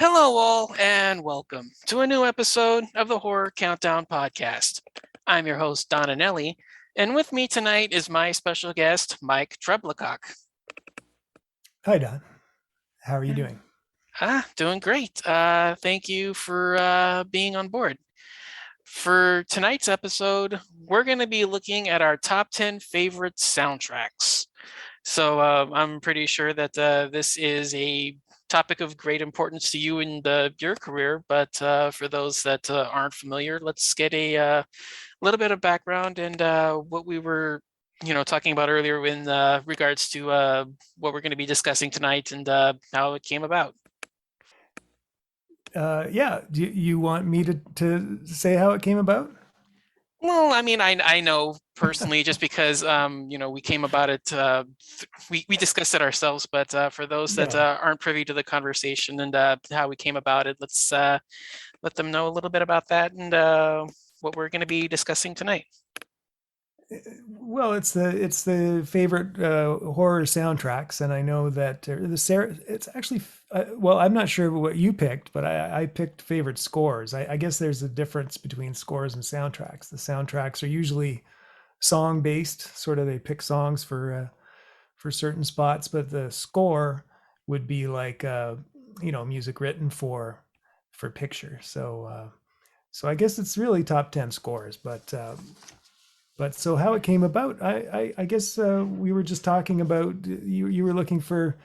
Hello, all, and welcome to a new episode of the Horror Countdown podcast. I'm your host, Don Anelli, and with me tonight is my special guest, Mike Trebilcock. Hi, Don. How are you doing? Doing great. Thank you for being on board. For tonight's episode, we're going to be looking at our top 10 favorite soundtracks. So I'm pretty sure that this is a topic of great importance to you in your career. But for those that aren't familiar, let's get a little bit of background and what we were, talking about earlier in regards to what we're going to be discussing tonight and how it came about. Yeah, do you want me to say how it came about? Well, I mean, I know personally just because we came about it we discussed it ourselves, but for those that Yeah. aren't privy to the conversation and how we came about it, let's let them know a little bit about that and what we're going to be discussing tonight. Well, it's the favorite horror soundtracks, and I know that it's actually well, I'm not sure what you picked, but I picked favorite scores. I guess there's a difference between scores and soundtracks. The soundtracks are usually song based, sort of they pick songs for certain spots, but the score would be like music written for picture. So I guess it's really top 10 scores, but so how it came about, I guess we were just talking about you were looking for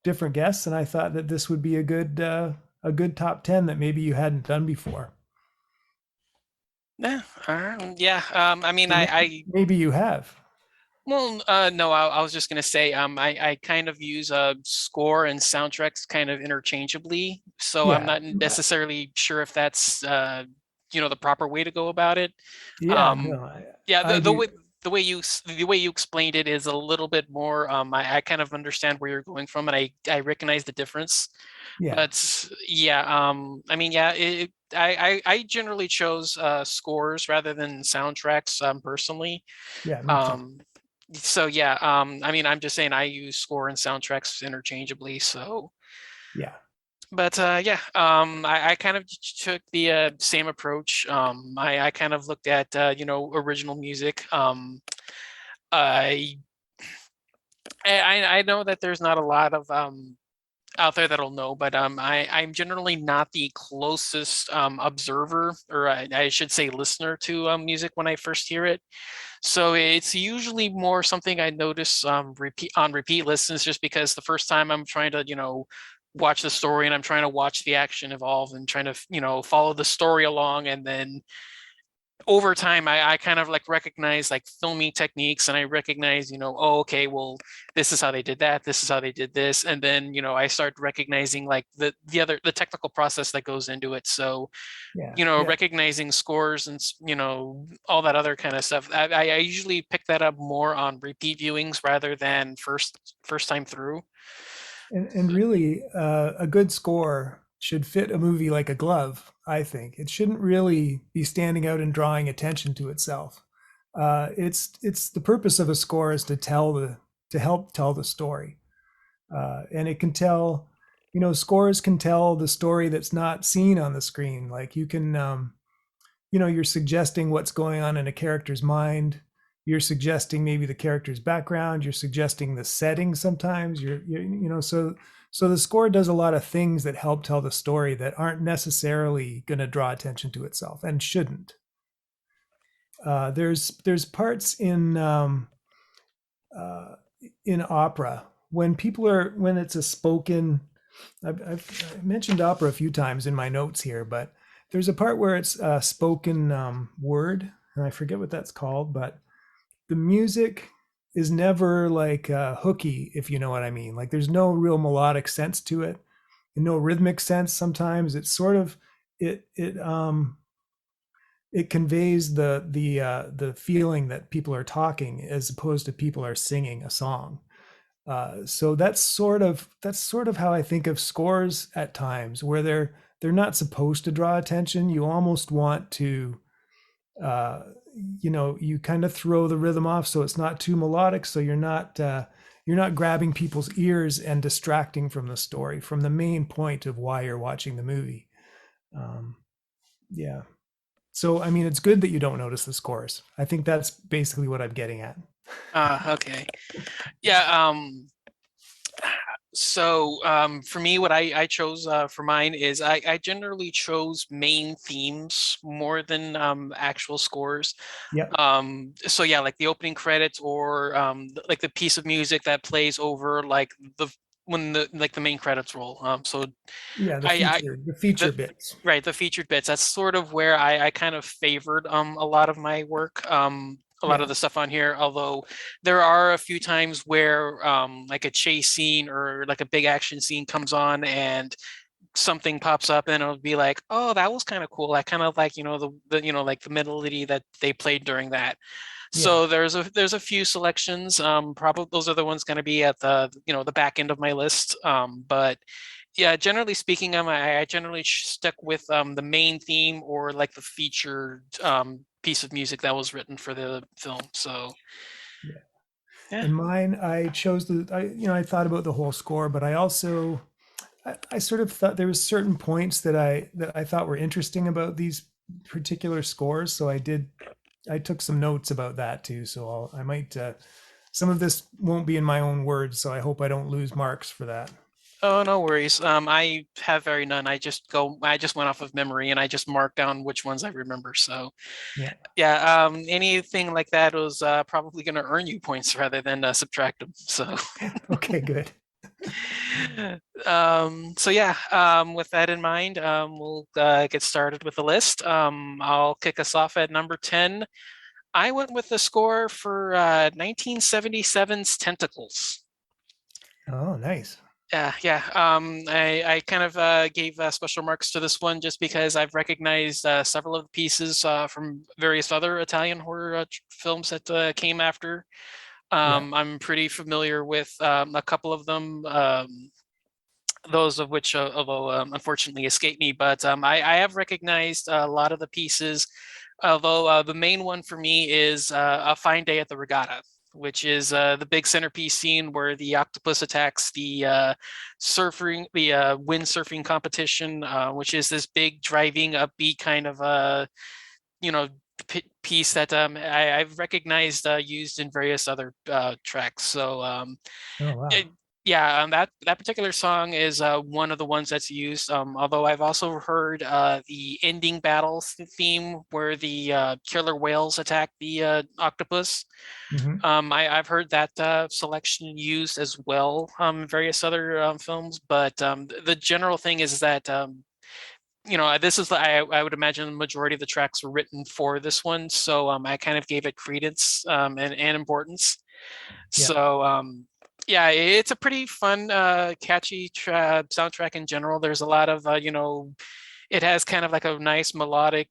different guests, and I thought that this would be a good top 10 that maybe you hadn't done before. Yeah, yeah. I mean, Or maybe you have. well, no, I was just gonna say, I kind of use score and soundtracks kind of interchangeably, so I'm Yeah. not necessarily sure if that's the proper way to go about it. Yeah, Um, no, yeah, I do. the way you explained it is a little bit more. I kind of understand where you're going from, and I recognize the difference. Yeah. But yeah, I mean, yeah, I generally chose scores rather than soundtracks personally. Yeah, me too. Um, so yeah, I mean, I'm just saying I use score and soundtracks interchangeably. So, Yeah. but yeah, I kind of took the same approach. I kind of looked at original music. I I know that there's not a lot of out there that'll know, but I'm generally not the closest observer, or I should say listener to music when I first hear it. So it's usually more something I notice repeat listens, just because the first time I'm trying to watch the story and I'm trying to watch the action evolve and trying to follow the story along, and then over time I kind of like recognize like filming techniques, and I recognize oh, okay, well, this is how they did that, this is how they did this, and then I start recognizing like the technical process that goes into it. So Yeah. Yeah. recognizing scores and all that other kind of stuff. I usually pick that up more on repeat viewings rather than first time through. And really, a good score should fit a movie like a glove, I think. It shouldn't really be standing out and drawing attention to itself. It's the purpose of a score is to help tell the story, and it can tell. Scores can tell the story that's not seen on the screen. Like you can, you're suggesting what's going on in a character's mind. You're suggesting maybe the character's background. You're suggesting the setting. Sometimes so the score does a lot of things that help tell the story that aren't necessarily going to draw attention to itself and shouldn't. There's parts uh, in opera when when it's a spoken. I've mentioned opera a few times in my notes here, but there's a part where it's a spoken word, and I forget what that's called, but the music is never like hooky, if you know what I mean. Like there's no real melodic sense to it, and no rhythmic sense. Sometimes it's sort of it conveys the feeling that people are talking as opposed to people are singing a song. So that's sort of how I think of scores at times, where they're not supposed to draw attention. You almost want to, uh, you kind of throw the rhythm off so it's not too melodic, so you're not you're not grabbing people's ears and distracting from the story, from the main point of why you're watching the movie. Um, yeah. So I mean, it's good that you don't notice the scores. I think that's basically what I'm getting at. Okay. Yeah. So for me, what I chose for mine is I generally chose main themes more than actual scores. Yeah. So yeah, like the opening credits or like the piece of music that plays over like the when the like the main credits roll. So Yeah. I The feature the bits. right, the featured bits. That's sort of where I kind of favored a lot of my work. A lot of Yeah. the stuff on here, although there are a few times where like a chase scene or like a big action scene comes on and something pops up and it'll be like, oh, that was kind of cool. I kind of like, the like the melody that they played during that. Yeah. So there's a few selections. Probably those are the ones going to be at the back end of my list. But yeah, generally speaking, I generally stick with the main theme or like the featured piece of music that was written for the film. So Yeah. yeah. And mine, I chose I thought about the whole score, but I also, I sort of thought there was certain points that I thought were interesting about these particular scores. So I took some notes about that too. So I might, some of this won't be in my own words. So I hope I don't lose marks for that. Oh, no worries. I have very none. I just went off of memory and I just marked down which ones I remember. So Yeah. yeah, anything like that was probably going to earn you points rather than subtract them. So Okay, good. so yeah, with that in mind, we'll get started with the list. I'll kick us off at number 10. I went with the score for 1977's Tentacles. Oh, nice. Yeah. I kind of gave special marks to this one just because I've recognized several of the pieces from various other Italian horror films that came after. Yeah. I'm pretty familiar with a couple of them, those of which, although unfortunately, escape me. But I have recognized a lot of the pieces, although the main one for me is A Fine Day at the Regatta, which is the big centerpiece scene where the octopus attacks the windsurfing competition, which is this big driving upbeat kind of you know piece that I've recognized used in various other tracks. So Oh, wow. it, yeah, that particular song is one of the ones that's used. Although I've also heard the ending battle theme where the killer whales attack the octopus. Hmm. I've heard that selection used as well in various other films, but the general thing is that this is I would imagine the majority of the tracks were written for this one, so I kind of gave it credence and importance. Yeah. So yeah, it's a pretty fun, catchy soundtrack in general. There's a lot of it has kind of like a nice melodic,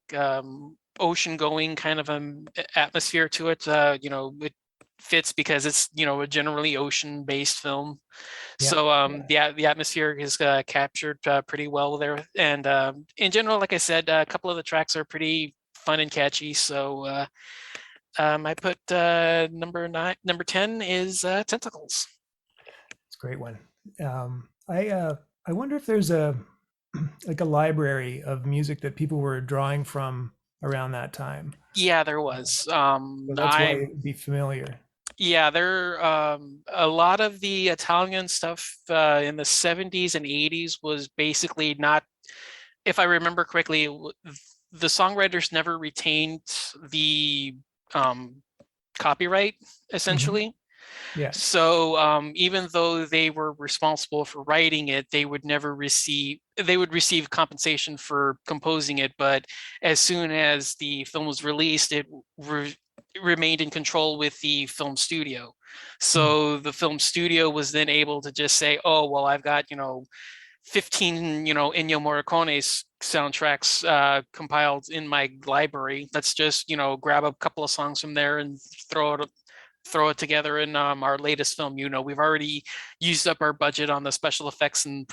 ocean going kind of atmosphere to it. It fits because it's a generally ocean based film. Yeah. So the atmosphere is captured pretty well there. And in general, like I said, a couple of the tracks are pretty fun and catchy. So I put number 10 is Tentacles. It's a great one. I wonder if there's a like a library of music that people were drawing from around that time. Yeah, there was. So that's why it'd be familiar. Yeah, there a lot of the Italian stuff in the 70s and 80s was basically not, if I remember correctly, the songwriters never retained the um, copyright Hmm. essentially. Yeah. So even though they were responsible for writing it, they would receive compensation for composing it. But as soon as the film was released, remained in control with the film studio. Mm. So the film studio was then able to just say, "Oh, well, I've got 15 Ennio Morricone's soundtracks compiled in my library. Let's just grab a couple of songs from there and throw it together in our latest film. We've already used up our budget on the special effects, and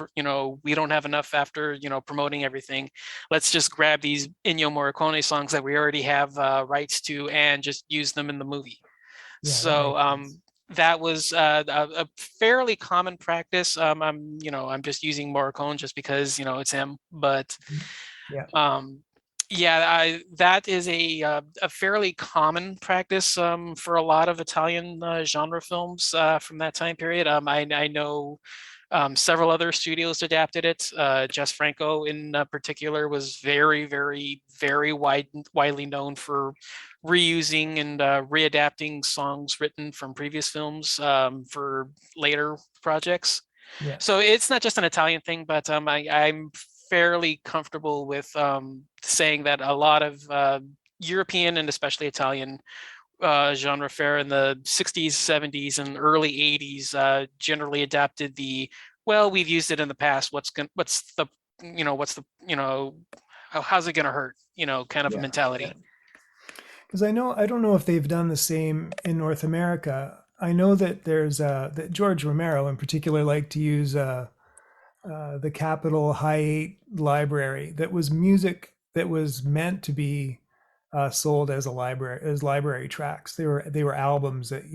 we don't have enough after promoting everything. Let's just grab these Ennio Morricone songs that we already have rights to and just use them in the movie." Yeah, that So makes sense. that was a fairly common practice. I'm just using Morricone just because it's him, but Yeah, um, yeah, that is a fairly common practice for a lot of Italian genre films from that time period. I know several other studios adapted it. Jess Franco, in particular, was very, very, very widely known for reusing and readapting songs written from previous films for later projects. yeah, So it's not just an Italian thing, but I'm fairly comfortable with saying that a lot of European and especially Italian genre fare in the 60s, 70s, and early 80s generally adapted the, well, we've used it in the past. What's the, how's it going to hurt? Kind of a yeah, yeah. mentality. Because I don't know if they've done the same in North America. I know that there's that George Romero in particular liked to use the Capitol High 8 library that was music that was meant to be sold as library tracks. They were albums that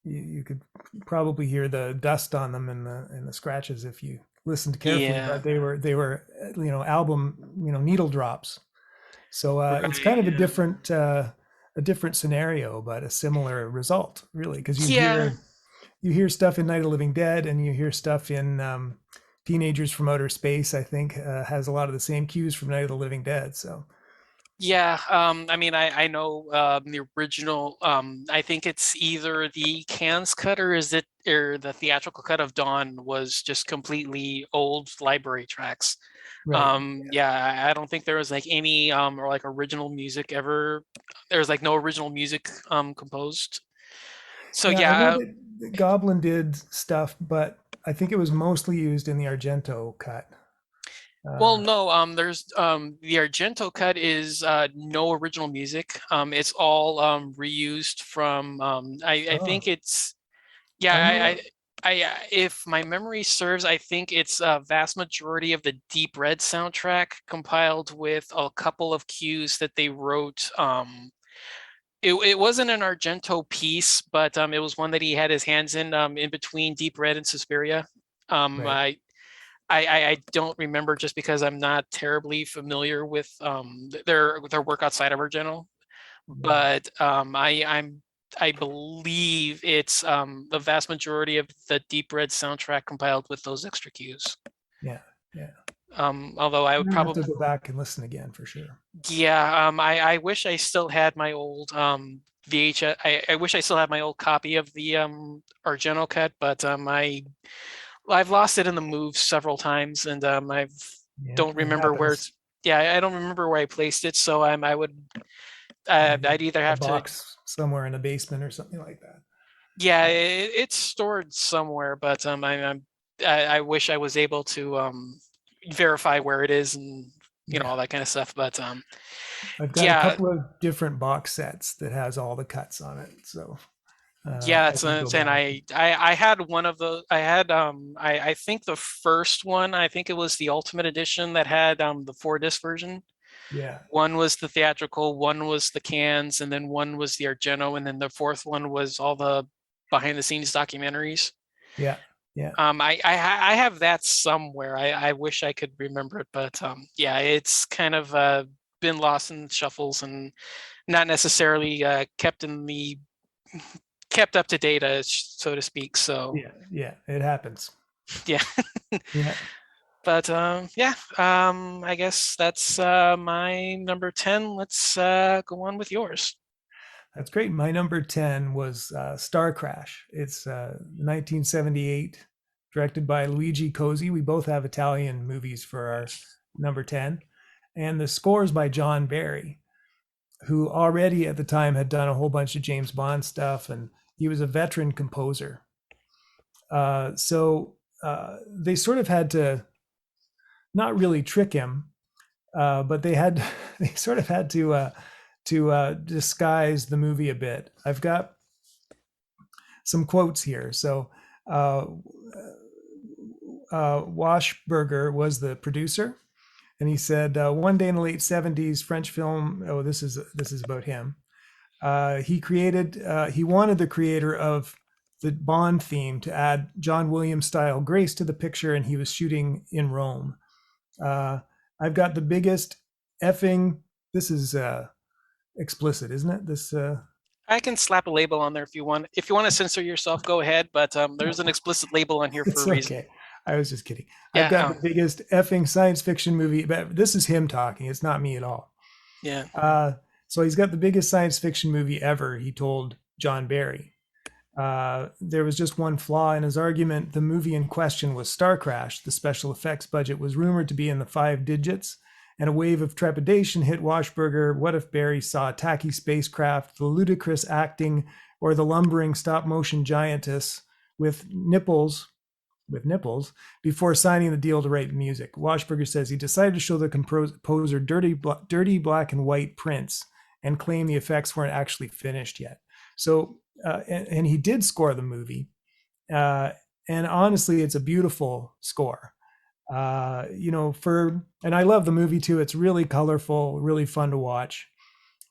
you could probably hear the dust on them and the scratches if you listened carefully. Yeah, But they were album needle drops. So it's right. kind of Yeah. a different scenario, but a similar result, really, because Yeah. you hear stuff in Night of the Living Dead, and you hear stuff in Teenagers from Outer Space. I think has a lot of the same cues from Night of the Living Dead. So Yeah, I mean, I know the original. I think it's either the Cannes cut or is it or the theatrical cut of Dawn was just completely old library tracks. right, Yeah, I don't think there was like any or like original music ever. There was like no original music composed. So yeah, I know yeah, that Goblin did stuff, but I think it was mostly used in the Argento cut. well, Uh, no, there's the Argento cut is no original music. It's all reused from I think oh, it's yeah, I know. if my memory serves, I think it's a vast majority of the Deep Red soundtrack compiled with a couple of cues that they wrote. It wasn't an Argento piece, but it was one that he had his hands in between Deep Red and Suspiria. Um, Right. I, I don't remember just because I'm not terribly familiar with their work outside of Argento, Yeah. but I believe it's the vast majority of the Deep Red soundtrack compiled with those extra cues. Yeah. Yeah. Although I I'm would gonna have probably, to go back and listen again for sure. yeah, I wish I still had my old VHS. I wish I still had my old copy of the Argento cut, but I've lost it in the move several times, and I've Yeah, don't it remember where happens. it's. Yeah, I don't remember where I placed it, so I would Maybe I'd either a have to. box somewhere in the basement or something like that. Yeah, it's stored somewhere, but I wish I was able to verify where it is and Yeah. all that kind of stuff. But I've got a yeah, couple of different box sets that has all the cuts on it, so yeah, I that's what can I'm go saying. back. I had one of those. I had I think the first one. I think it was the Ultimate Edition that had the 4 disc version. Yeah, One was the theatrical, one was the cans, and then one was the Argento, and then the fourth one was all the behind the scenes documentaries. yeah, yeah. I have that somewhere. I wish I could remember it, but yeah, it's kind of been lost in shuffles and not necessarily kept up to date, so to speak. So Yeah, yeah, it happens. yeah, Yeah, but yeah, I guess that's my number 10. Let's go on with yours. that's great. My number 10 was Star Crash. It's 1978, directed by Luigi Cosi. We both have Italian movies for our number 10. And the score is by John Barry, who already at the time had done a whole bunch of James Bond stuff, and he was a veteran composer. So they sort of had to not really trick him, but they had they sort of had to disguise the movie a bit. I've got some quotes here. So uh, Washburger was the producer, and he said one day in the late '70s, French film. Oh, this is about him. He wanted the creator of the Bond theme to add John Williams style grace to the picture, and he was shooting in Rome. Uh, I've got the biggest effing. This is explicit, isn't it? This I can slap a label on there if you want. If you want to censor yourself, go ahead. But there's an explicit label on here for it's a reason. okay. I was just kidding. I've Yeah. got the biggest effing science fiction movie. But this is him talking. It's not me at all. Yeah. Uh, so he's got the biggest science fiction movie ever. He told John Barry. There was just one flaw in his argument. The movie in question was Star Crash. The special effects budget was rumored to be in the 5 digits, and a wave of trepidation hit Washburger. What if Barry saw a tacky spacecraft, the ludicrous acting, or the lumbering stop motion giantess with nipples before signing the deal to write music? Washburger says he decided to show the composer dirty black and white prints and claim the effects weren't actually finished yet. So, and he did score the movie. And honestly, it's a beautiful score. And I love the movie too. It's really colorful, really fun to watch.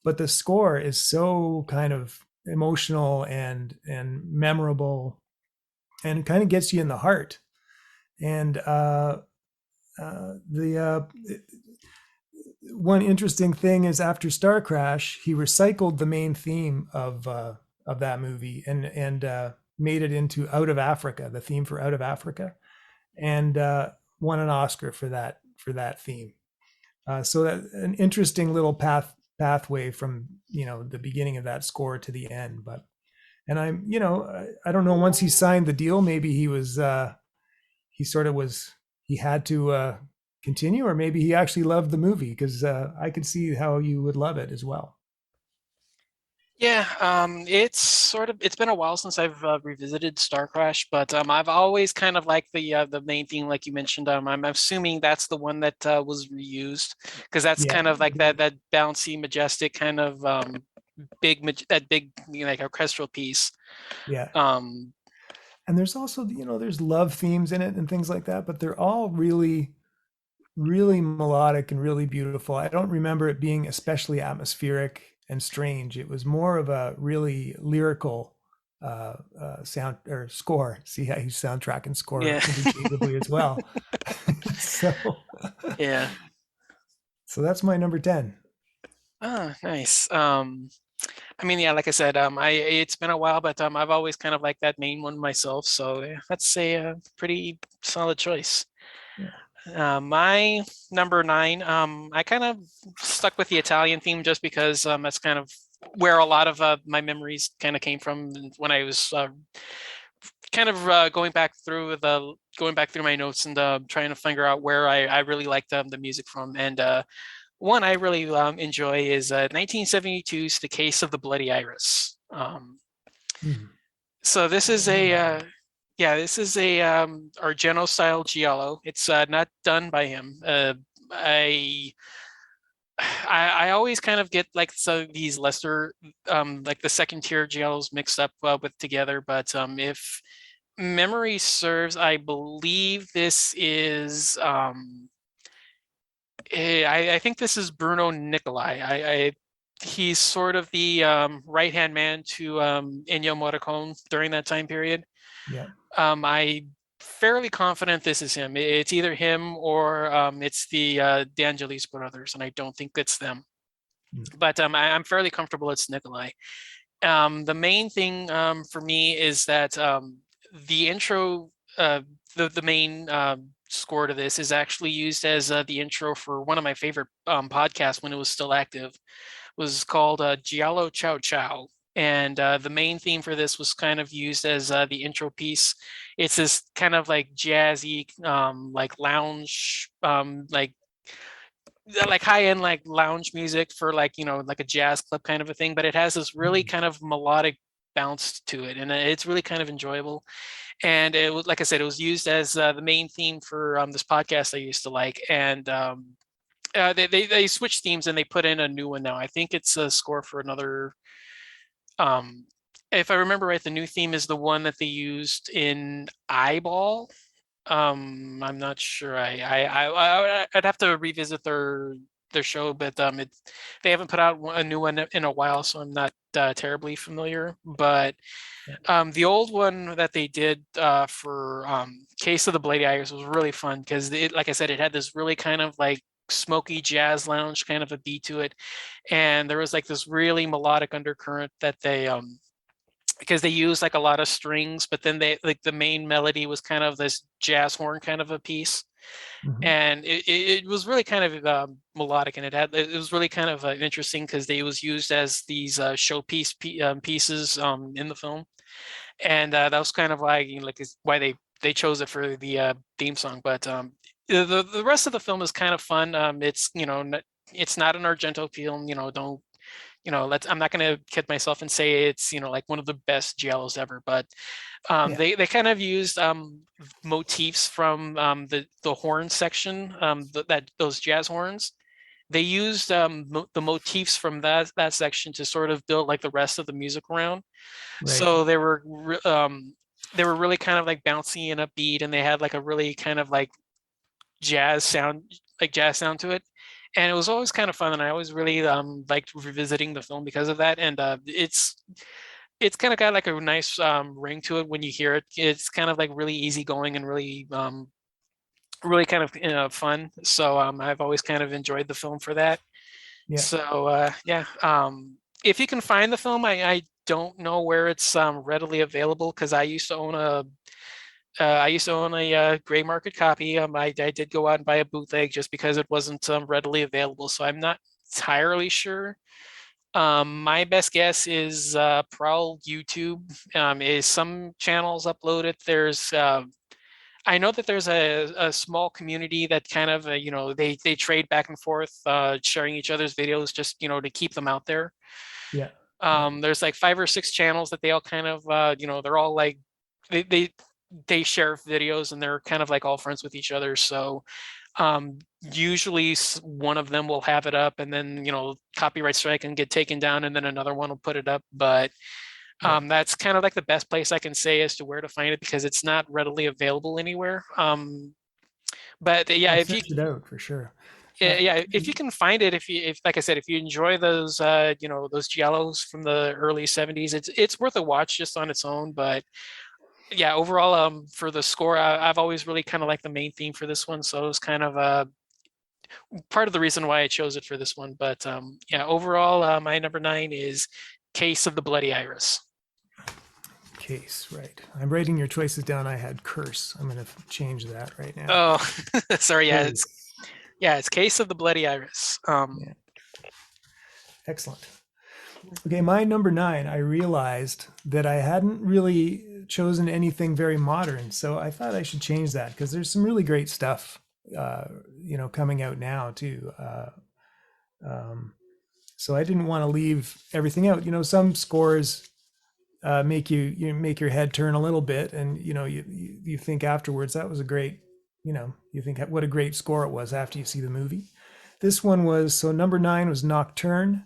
But the score is so kind of emotional and memorable, and kind of gets you in the heart. And the one interesting thing is, after Star Crash, he recycled the main theme of that movie and made it into Out of Africa, the theme for Out of Africa, and won an Oscar for that theme. So that an interesting little pathway from the beginning of that score to the end. But and I don't know, once he signed the deal, maybe he sort of was he had to continue, or maybe he actually loved the movie, because I could see how you would love it as well. Yeah, it's been a while since I've revisited Star Crash, but I've always kind of liked the main theme, like you mentioned. I'm assuming that's the one that was reused, because that's Yeah, kind of like that bouncy, majestic kind of that big, like orchestral piece. yeah. Um, And there's also, there's love themes in it and things like that, but they're all really, really melodic and really beautiful. I don't remember it being especially atmospheric and strange. It was more of a really lyrical sound or score. See how you soundtrack and score yeah, interchangeably as well. so, yeah. so that's my number 10. Ah, nice. I mean, yeah, like I said, it's been a while, but I've always kind of liked that main one myself. So yeah, that's a pretty solid choice. Yeah. My number 9, I kind of stuck with the Italian theme just because that's kind of where a lot of my memories kind of came from when I was kind of going back through my notes and trying to figure out where I really liked the music from. And one I really enjoy is 1972's The Case of the Bloody Iris. Mhm. So this is a yeah, this is a Argento style giallo. It's not done by him. I I always kind of get like these lesser like the second tier giallos mixed up with together, but if memory serves, I believe this is I think this is Bruno Nicolai. He's sort of the right hand man to Ennio Morricone during that time period. Yeah. I fairly confident this is him. It's either him or it's the De Angelis brothers, and I don't think it's them. Mm. But I'm fairly comfortable it's Nikolai. The main thing for me is that the intro, the main score to this is actually used as the intro for one of my favorite podcasts when it was still active. Was called Giallo Ciao Ciao. And the main theme for this was kind of used as the intro piece. It's this kind of like jazzy, like lounge, like high end like lounge music for like like a jazz club kind of a thing. But it has this really Mhm. kind of melodic bounce to it, and it's really kind of enjoyable. And it was, like I said, it was used as the main theme for this podcast I used to like. And they switched themes and they put in a new one now. I think it's a score for another. Um, if I remember right, the new theme is the one that they used in Eyeball. I'm not sure. I'd have to revisit their show, but they haven't put out a new one in a while, so I'm not terribly familiar, but Yeah. the old one that they did for Case of the Bloody Iris was really fun because it, like I said, it had this really kind of like smoky jazz lounge kind of a beat to it, and there was like this really melodic undercurrent that they because they used like a lot of strings, but then they like the main melody was kind of this jazz horn kind of a piece, Mhm. and it was really kind of melodic, and it was really kind of interesting because they was used as these showpiece pieces in the film, and that was kind of like like why they chose it for the theme song. But the rest of the film is kind of fun. It's it's not an Argento film. Don't let's I'm not going to kid myself and say it's like one of the best giallos ever, but Yeah. they kind of used motifs from the horn section, that those jazz horns. They used the motifs from that section to sort of build like the rest of the music around. Right. So they were really kind of like bouncy and upbeat, and they had like a really kind of like jazz sound, jazz sound to it. And it was always kind of fun, and I always really liked revisiting the film because of that. And it's kind of got like a nice ring to it when you hear it. It's kind of like really easygoing and really kind of fun. So I've always kind of enjoyed the film for that. Yeah. So yeah, if you can find the film, I don't know where it's readily available because I used to own a gray market copy. I did go out and buy a bootleg just because it wasn't readily available. So I'm not entirely sure. My best guess is Prowl YouTube. Is some channels upload it. I know that there's a small community that kind of they trade back and forth, sharing each other's videos just to keep them out there. Yeah. Yeah. There's like 5 or 6 channels that they all kind of they're all like they they they share videos, and they're kind of like all friends with each other. So usually one of them will have it up, and then copyright strike and get taken down, and then another one will put it up. But Yeah. that's kind of like the best place I can say as to where to find it because it's not readily available anywhere. But yeah, I'll if you search it out for sure. yeah, Uh, yeah, if you can find it, if like I said, if you enjoy those those giallos from the early 70s, it's worth a watch just on its own. But yeah, overall, for the score, I've always really kind of liked the main theme for this one, so it was kind of part of the reason why I chose it for this one. But yeah, overall, my number 9 is Case of the Bloody Iris. Case, right. I'm writing your choices down. I had curse. I'm going to change that right now. Oh, sorry, Curse. it's Case of the Bloody Iris. Yeah. Excellent. Okay, my number 9, I realized that I hadn't really chosen anything very modern. So I thought I should change that because there's some really great stuff, uh, coming out now too. Um, so I didn't want to leave everything out. Some scores make you make your head turn a little bit, and you think afterwards that was a great, you think what a great score it was after you see the movie. This one was so number 9 was Nocturne.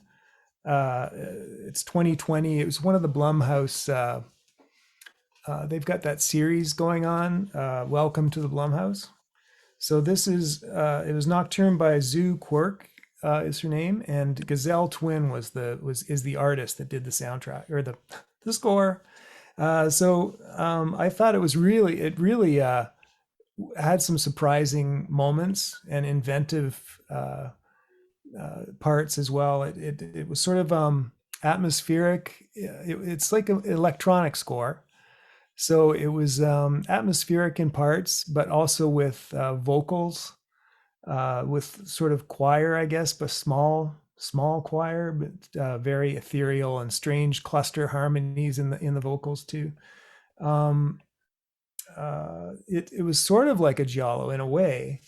It's 2020. It was one of the Blumhouse. They've got that series going on. Welcome to the Blumhouse. So this is it was Nocturne by Zoo Quirk, is her name, and Gazelle Twin is the artist that did the soundtrack or the score. I thought it really had some surprising moments and inventive parts as well. It was sort of atmospheric. It's like an electronic score, so it was atmospheric in parts, but also with vocals, with sort of choir, I guess, but small choir, but very ethereal and strange cluster harmonies in the vocals too. Um, it was sort of like a giallo in a way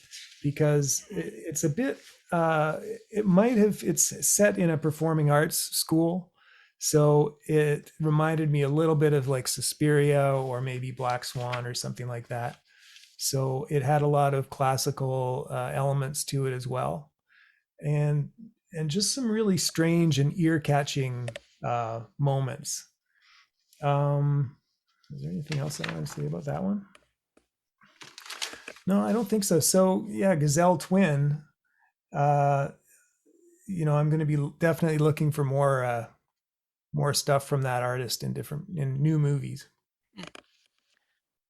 because it's a bit uh, it's set in a performing arts school, so it reminded me a little bit of like Suspiria or maybe Black Swan or something like that. So it had a lot of classical elements to it as well, and just some really strange and ear catching moments. um is there anything else I want to say about that one? No, I don't think so. So yeah, Gazelle Twin. Uh, I'm going to be definitely looking for more more stuff from that artist in new movies.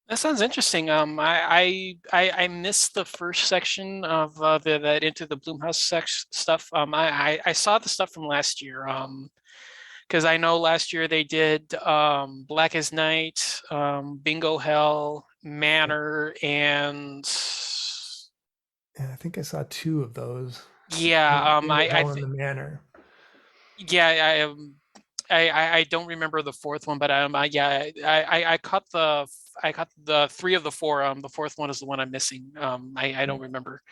That sounds interesting. I missed the first section of that Into the Bloomhouse stuff. I saw the stuff from last year. Because I know last year they did Black as Night, Bingo Hell, Yeah. Manor, and And I think I saw two of those. yeah, Bingo Hell in the Manor. yeah, I don't remember the fourth one, but yeah, I caught the three of the four. The fourth one is the one I'm missing. I Yeah. don't remember,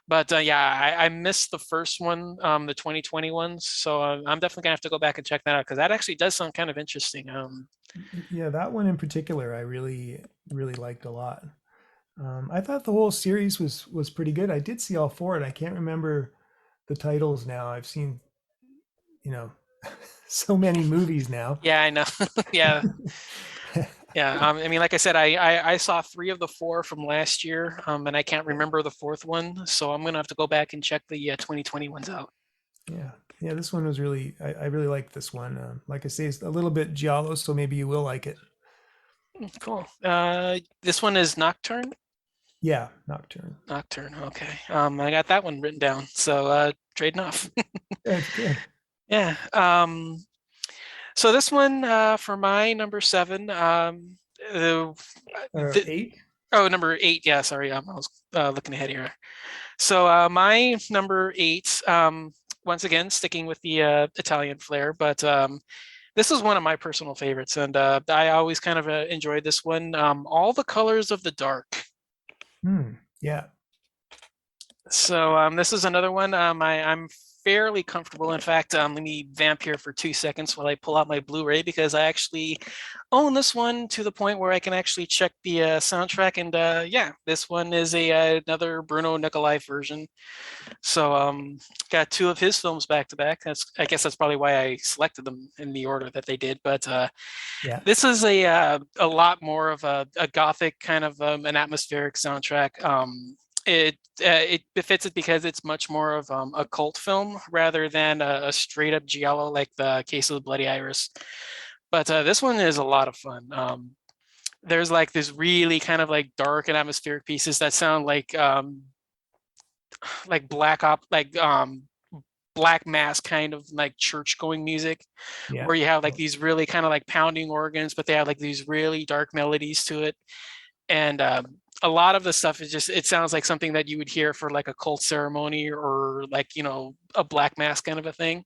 but yeah, I missed the first one, the 2020 ones. So I'm definitely gonna have to go back and check that out because that actually does sound kind of interesting. Yeah, that one in particular, I really liked a lot. I thought the whole series was pretty good. I did see all four, and I can't remember the titles now. I've seen, you know, so many movies now. Yeah, I know. Yeah, yeah. I mean, like I said, I saw three of the four from last year, and I can't remember the fourth one, so I'm gonna have to go back and check the 2020 ones out. Yeah, yeah. This one was really, I really liked this one. Like I say, it's a little bit giallo, so maybe you will like it. Cool. This one is Nocturne. Yeah, Nocturne. Nocturne. Okay. I got that one written down. So trading off. Good, good. Yeah. So this one for my number seven. The, the Eight. oh number eight. Yeah. Sorry. I was looking ahead here. So my number eight. Once again, sticking with the Italian flair, but this is one of my personal favorites, and I always kind of enjoyed this one. All the Colors of the Dark. Hmm. Yeah, So this is another one. I'm fairly comfortable. In fact, let me vamp here for 2 seconds while I pull out my Blu-ray because I actually own this one to the point where I can actually check the soundtrack. And yeah, this one is another Bruno Nicolai version. So got two of his films back to back. I guess that's probably why I selected them in the order that they did. But yeah, this is a lot more of a gothic kind of an atmospheric soundtrack. It befits it because it's much more of a cult film rather than a straight up giallo like the Case of the Bloody Iris. But this one is a lot of fun. There's like this really kind of like dark and atmospheric pieces that sound like black mass kind of like church going music yeah, where you have like oh, these really kind of like pounding organs, but they have like these really dark melodies to it. And a lot of the stuff is just, it sounds like something that you would hear for like a cult ceremony or like, a black mass kind of a thing.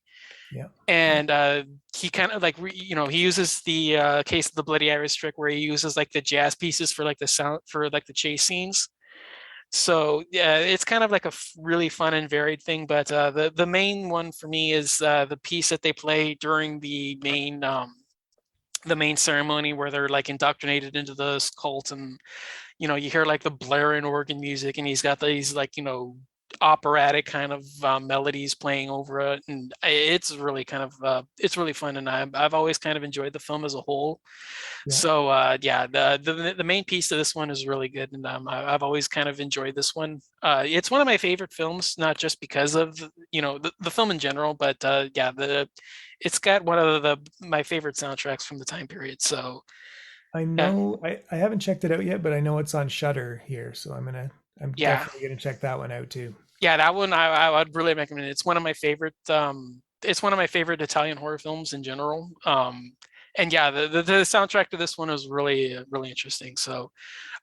yeah, yeah, And he kind of like, he uses the Case of the Bloody Iris trick where he uses like the jazz pieces for like the sound for like the chase scenes. So yeah, it's kind of like a really fun and varied thing. But the main one for me is the piece that they play during the main ceremony where they're like indoctrinated into this cult, and you hear like the blaring organ music, and he's got these like operatic kind of melodies playing over it, and it's really kind of it's really fun, and I've always kind of enjoyed the film as a whole. yeah. So yeah, the main piece of this one is really good, and I've always kind of enjoyed this one. It's one of my favorite films, not just because of the film in general, but yeah, it's got one of my favorite soundtracks from the time period. So I yeah, know I haven't checked it out yet, but I know it's on Shutter here, so I'm yeah, definitely gonna check that one out too. yeah, that one I would really recommend. It's one of my favorite. It's one of my favorite Italian horror films in general. And yeah, the soundtrack to this one is really really interesting. So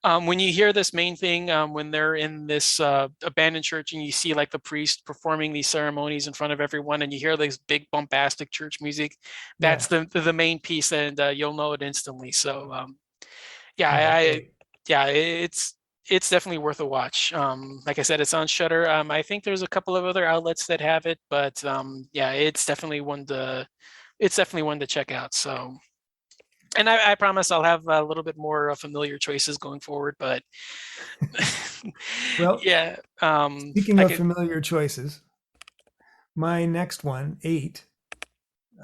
when you hear this main thing, when they're in this abandoned church and you see like the priest performing these ceremonies in front of everyone, and you hear this big bombastic church music, that's Yeah, the main piece, and you'll know it instantly. So yeah, yeah, great. yeah, it's definitely worth a watch. Like I said, it's on Shutter. I think there's a couple of other outlets that have it, but yeah, it's definitely one to check out. So, and I promise I'll have a little bit more familiar choices going forward, but Well, yeah, speaking I of could, familiar choices, my next one, eight,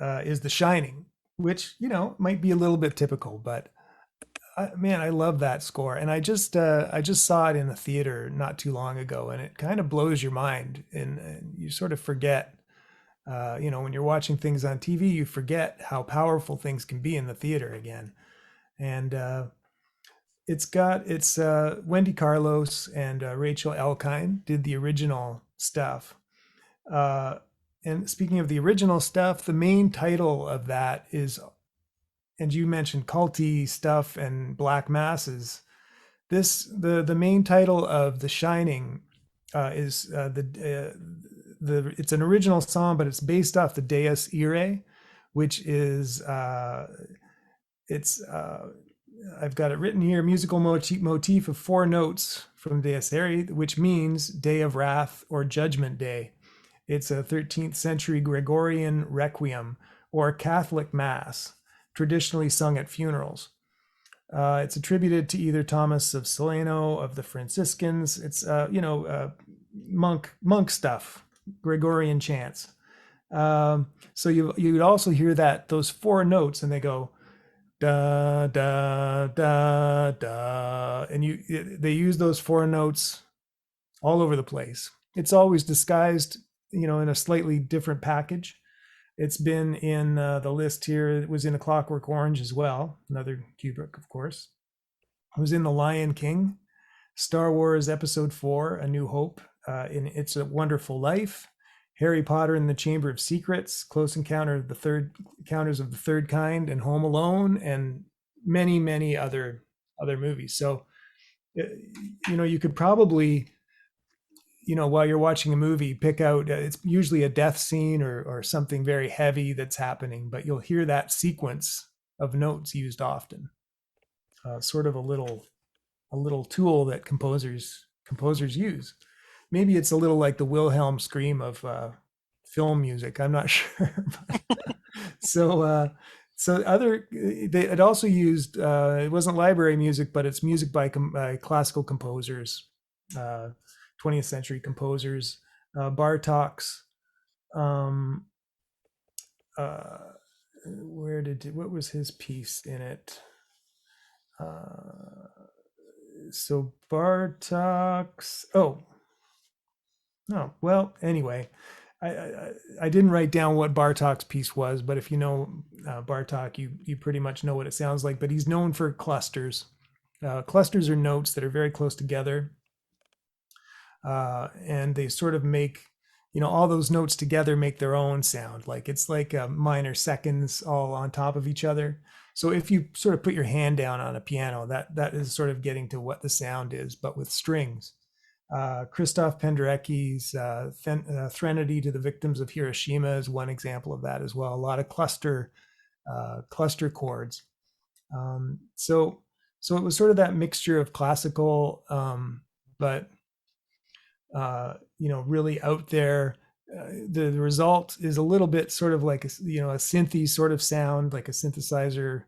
is The Shining, which might be a little bit typical, but man, I love that score, and I just saw it in the theater not too long ago, and it kind of blows your mind, and you sort of forget When you're watching things on TV, you forget how powerful things can be in the theater again. And it's Wendy Carlos and Rachel Elkind did the original stuff. Uh, and speaking of the original stuff, the main title of that is, and you mentioned culty stuff and black masses. The main title of The Shining is the it's an original song, but it's based off the Deus Irae, which is it's I've got it written here, musical motif of four notes from Deus Irae, which means day of wrath or judgment day. It's a 13th century Gregorian requiem or Catholic mass, traditionally sung at funerals. It's attributed to either Thomas of Celano of the Franciscans. It's monk stuff, Gregorian chants. So you would also hear that those four notes, and they go da da da da, and they use those four notes all over the place. It's always disguised, in a slightly different package. It's been in the list here. It was in A Clockwork Orange as well, another Kubrick, of course. It was in The Lion King, Star Wars Episode 4, A New Hope, in It's a Wonderful Life, Harry Potter and the Chamber of Secrets, Close Encounters of the Third Kind, and Home Alone, and many, many other movies. So, you could probably, while you're watching a movie, pick out, it's usually a death scene or something very heavy that's happening, but you'll hear that sequence of notes used often. Sort of a little tool that composers use. Maybe it's a little like the Wilhelm scream of film music. I'm not sure. So it also used, it wasn't library music, but it's music by classical composers, 20th century composers. Bartok's, um, uh, what was his piece in it? So Bartok's, well, anyway, I didn't write down what Bartok's piece was, but if you know Bartok, you pretty much know what it sounds like. But he's known for clusters. Clusters are notes that are very close together, and they sort of make, all those notes together make their own sound. Like it's like minor seconds all on top of each other. So if you sort of put your hand down on a piano, that is sort of getting to what the sound is, but with strings. Christoph Penderecki's Threnody to the Victims of Hiroshima is one example of that as well. A lot of cluster chords. So it was sort of that mixture of classical, but really out there. The result is a little bit sort of like a synthy sort of sound, like a synthesizer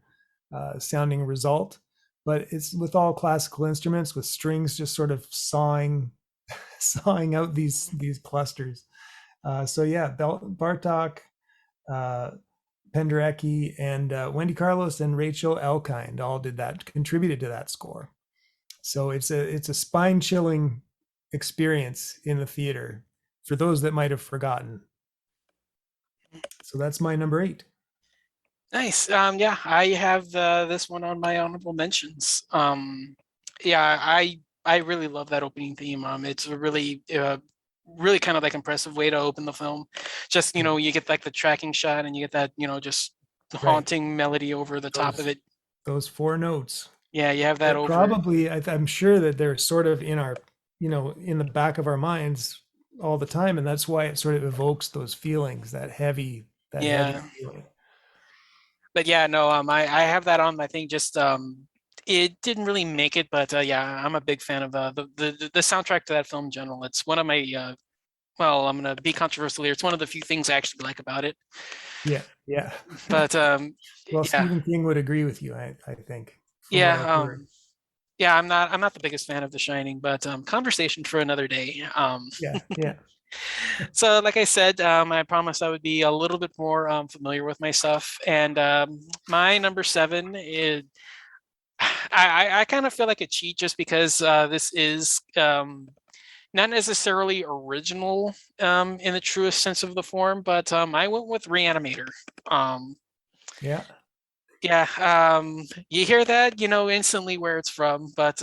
sounding result, but it's with all classical instruments with strings just sort of sawing out these clusters. So yeah, Bartok, uh, Penderecki, and Wendy Carlos and Rachel Elkind all contributed to that score. So it's a spine chilling experience in the theater for those that might have forgotten. So that's my number 8. Nice. Yeah, I have this one on my honorable mentions. Yeah, I really love that opening theme. It's a really kind of like impressive way to open the film. Just, you get like the tracking shot and you get that, just Right. haunting melody over the top of Those it. those four notes. Yeah, you have that They're over. probably, I'm sure that they're sort of in our, in the back of our minds all the time, and that's why it sort of evokes those feelings, that heavy Yeah. feeling. But yeah, no, I have that on my thing. Just it didn't really make it, but yeah, I'm a big fan of the soundtrack to that film in general. It's one of my well, I'm gonna be controversial here. It's one of the few things I actually like about it. Yeah, yeah. But Well, yeah, Stephen King would agree with you, I think, from what yeah, I've heard. yeah. I'm not the biggest fan of The Shining, but conversation for another day. Yeah, yeah. So like I said, I promised I would be a little bit more familiar with my stuff, and my number 7 is. I kind of feel like a cheat just because this is not necessarily original in the truest sense of the form, but I went with Reanimator. Um, Yeah. yeah, you hear that, you know instantly where it's from, but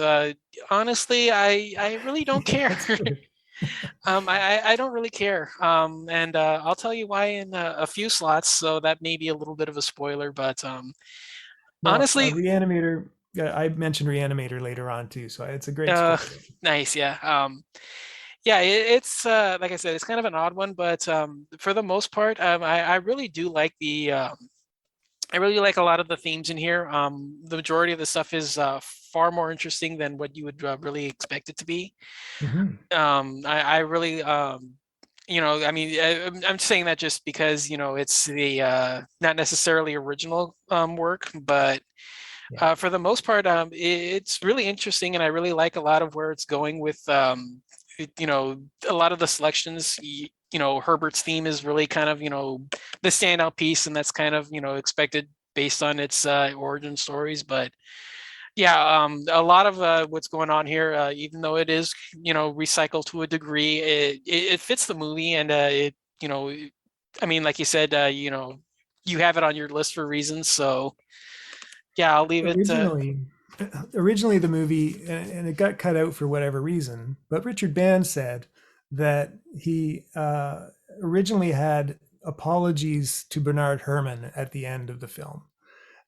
honestly, I really don't Yeah, care. that's true. I don't really care. And I'll tell you why in a few slots, so that may be a little bit of a spoiler, but No, honestly, Reanimator. I mentioned Reanimator later on too, so it's a great uh, score. nice, yeah. Yeah, it's like I said, it's kind of an odd one, but for the most part, I really do like the I really like a lot of the themes in here. The majority of the stuff is far more interesting than what you would really expect it to be. Hmm. I really, I mean, I'm saying that just because, it's the not necessarily original work, but Yeah. for the most part, it's really interesting, and I really like a lot of where it's going with, a lot of the selections. Herbert's theme is really kind of, the standout piece, and that's kind of, expected based on its origin stories. But yeah, a lot of what's going on here, even though it is, recycled to a degree, it fits the movie, and you know, I mean, like you said, you have it on your list for reasons. So yeah, I'll leave it. Originally, originally the movie, and it got cut out for whatever reason, but Richard Band said that he originally had apologies to Bernard Herrmann at the end of the film.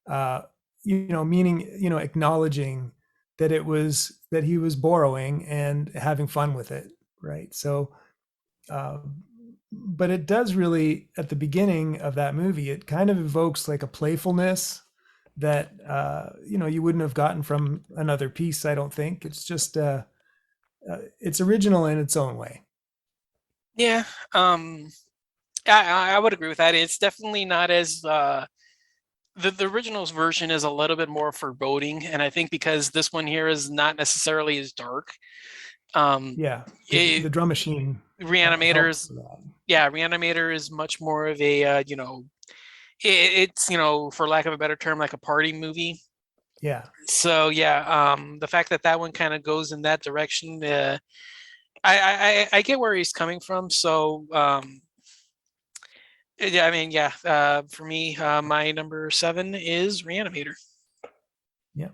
uh, meaning, acknowledging that it was that he was borrowing and having fun with it, right? So, uh, but it does really, at the beginning of that movie, it kind of evokes like a playfulness that you wouldn't have gotten from another piece. I don't think it's just it's original in its own way. Yeah, um, I would agree with that. It's definitely not as the original's version is a little bit more foreboding, and I think because this one here is not necessarily as dark. Um, Yeah, the it, drum machine helps Reanimators, for that. yeah, Reanimator is much more of a it's for lack of a better term, like a party movie. Yeah. So yeah, the fact that that one kind of goes in that direction, I get where he's coming from. So yeah, I mean, yeah, for me, my number 7 is Reanimator. Yeah.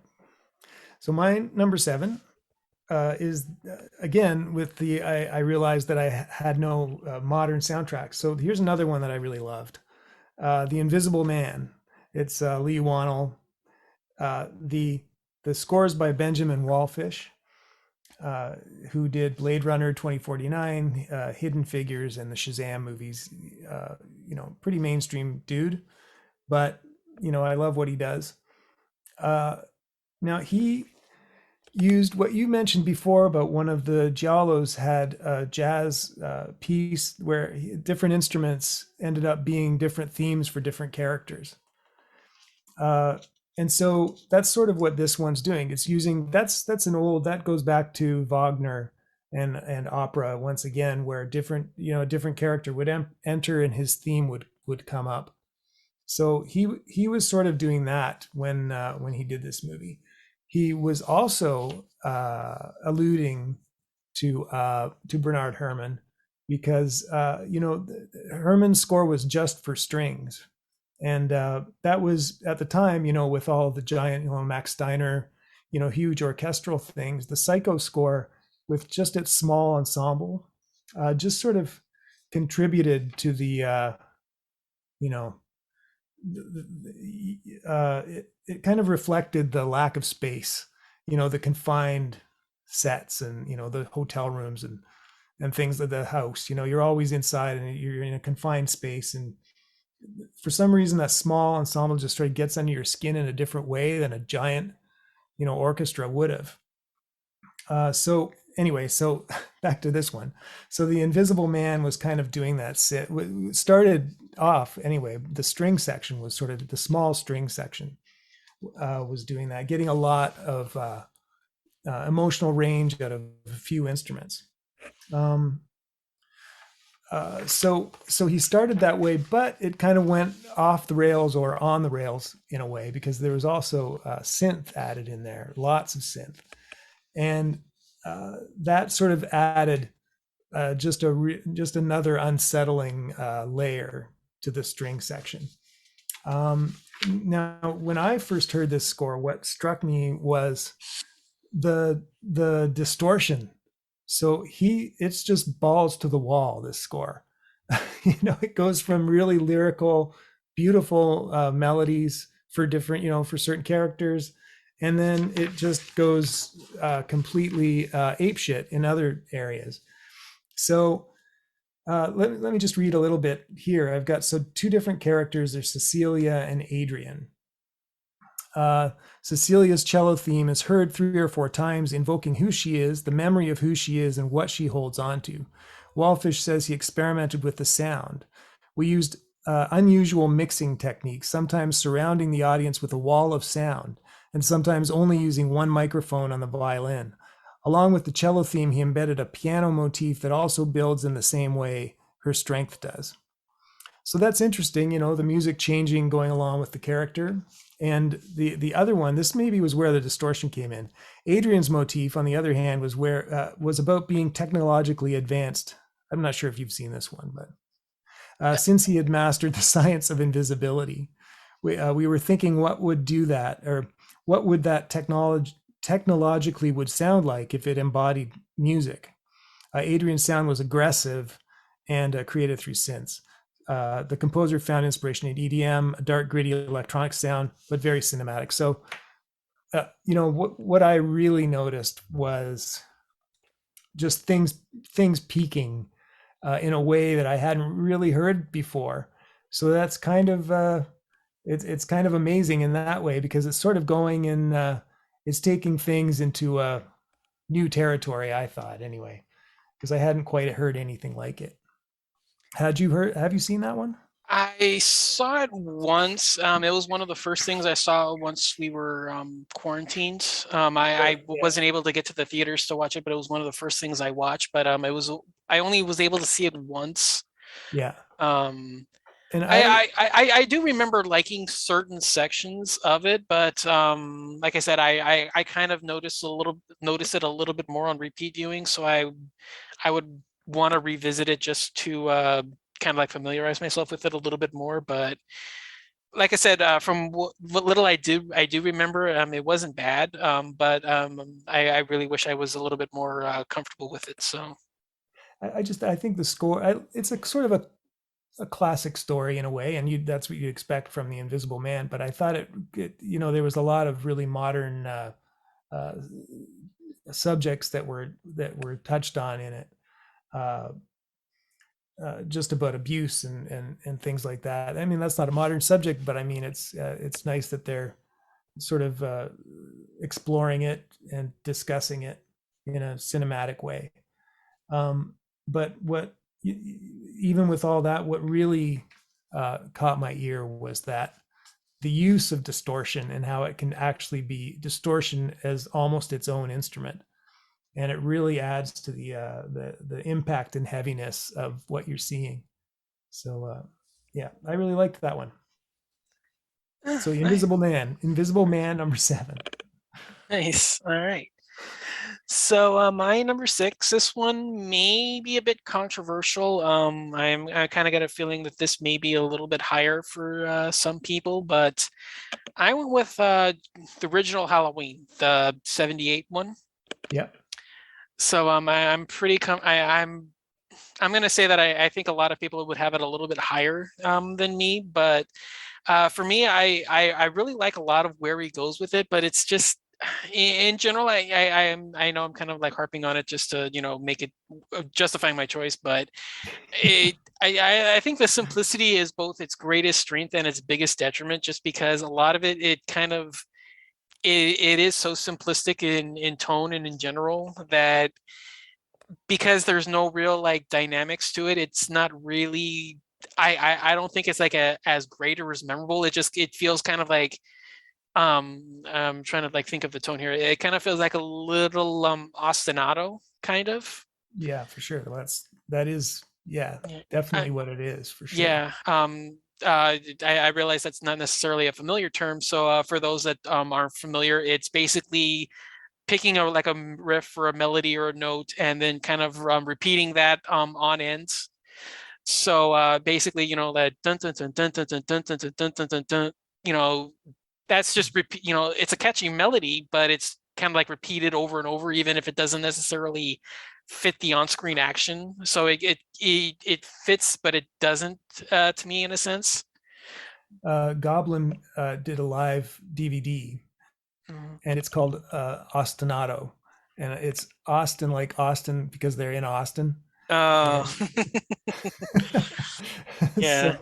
So my number 7 is again with the I realized that I had no modern soundtracks. So here's another one that I really loved, The Invisible Man. It's Lee Wannell. The scores by Benjamin Wallfish, uh, who did Blade Runner 2049, Hidden Figures, and the Shazam movies. Pretty mainstream dude, but I love what he does. Uh, Now he used what you mentioned before about one of the giallos had a jazz piece where different instruments ended up being different themes for different characters. Uh, and so that's sort of what this one's doing. It's using that's an old that goes back to Wagner and opera once again, where different a different character would enter and his theme would come up. So he was sort of doing that when he did this movie. He was also alluding to Bernard Herrmann because Herrmann's score was just for strings, and that was at the time with all the giant Max Steiner huge orchestral things. The Psycho score with just its small ensemble just sort of contributed to the you know it kind of reflected the lack of space, the confined sets and the hotel rooms and things of the house. You're always inside and you're in a confined space, and for some reason that small ensemble just sort of gets under your skin in a different way than a giant orchestra would have. So anyway, so back to this one. So the Invisible Man was kind of doing that. Started off anyway. The string section was sort of the small string section was doing that, getting a lot of emotional range out of a few instruments. Um, so he started that way, but it kind of went off the rails or on the rails in a way because there was also synth added in there, lots of synth, and that sort of added. just another unsettling layer to the string section. Now, when I first heard this score, what struck me was the distortion. So it's just balls to the wall, this score. It goes from really lyrical, beautiful melodies for different, for certain characters, and then it just goes completely apeshit in other areas. So let me just read a little bit here. I've got two different characters. There's Cecilia and Adrian. Uh, Cecilia's cello theme is heard 3 or 4 times, invoking who she is, the memory of who she is, and what she holds on to. Wallfish says he experimented with the sound. We used unusual mixing techniques, sometimes surrounding the audience with a wall of sound, and sometimes only using one microphone on the violin. Along with the cello theme, he embedded a piano motif that also builds in the same way her strength does. So that's interesting, the music changing going along with the character. And the other one, this maybe was where the distortion came in. Adrian's motif, on the other hand, was about being technologically advanced. I'm not sure if you've seen this one, but since he had mastered the science of invisibility, we were thinking what would do that, or what would that technologically would sound like if it embodied music. Adrian's sound was aggressive and created through synths. The composer found inspiration in EDM, a dark, gritty electronic sound, but very cinematic. So, what I really noticed was just things peaking in a way that I hadn't really heard before. So that's kind of it's kind of amazing in that way, because it's sort of going in it's taking things into a new territory, I thought, anyway, because I hadn't quite heard anything like it. Have you seen that one? I saw it once. It was one of the first things I saw once we were quarantined. I Yeah. wasn't able to get to the theaters to watch it, but it was one of the first things I watched. But I only was able to see it once. Yeah. Um, And I do remember liking certain sections of it, but like I said, I kind of noticed it a little bit more on repeat viewing, so I would want to revisit it just to kind of like familiarize myself with it a little bit more. But like I said, from what little I do remember, it wasn't bad, but I really wish I was a little bit more comfortable with it. So I think the score, it's a sort of a classic story in a way, and that's what you expect from the Invisible Man. But I thought there was a lot of really modern uh, subjects that were touched on in it. Uh, just about abuse and things like that. I mean, that's not a modern subject, but I mean, it's nice that they're sort of exploring it and discussing it in a cinematic way. But even with all that, what really caught my ear was that the use of distortion and how it can actually be distortion as almost its own instrument, and it really adds to the impact and heaviness of what you're seeing. So yeah, I really liked that one. So nice. Invisible Man number 7. Nice. All right. So my number six, this one may be a bit controversial. I kind of got a feeling that this may be a little bit higher for some people, but I went with the original Halloween, the '78 one. Yep. So I'm pretty I'm gonna say that I think a lot of people would have it a little bit higher than me, but for me, I really like a lot of where he goes with it, but it's just in general, I know I'm kind of like harping on it just to make it justifying my choice, but I think the simplicity is both its greatest strength and its biggest detriment, just because a lot of it kind of it is so simplistic in tone and in general that because there's no real like dynamics to it, it's not really I don't think it's like as great or as memorable. It feels kind of like I'm trying to like think of the tone here. It kind of feels like a little ostinato kind of. Yeah, for sure. That is, yeah, Yeah. definitely what it is for sure. Yeah. I realize that's not necessarily a familiar term. So for those that aren't familiar, it's basically picking a like a riff or a melody or a note and then kind of repeating that on ends. So basically, that dun dun dun dun dun dun dun dun dun dun dun dun, dun, you know, that's just repeat. It's a catchy melody, but it's kind of like repeated over and over, even if it doesn't necessarily fit the on-screen action. So it fits, but it doesn't to me in a sense. Goblin did a live DVD, Mhm. and it's called Ostinato, and it's Austin like Austin because they're in Austin, Uh, and so yeah.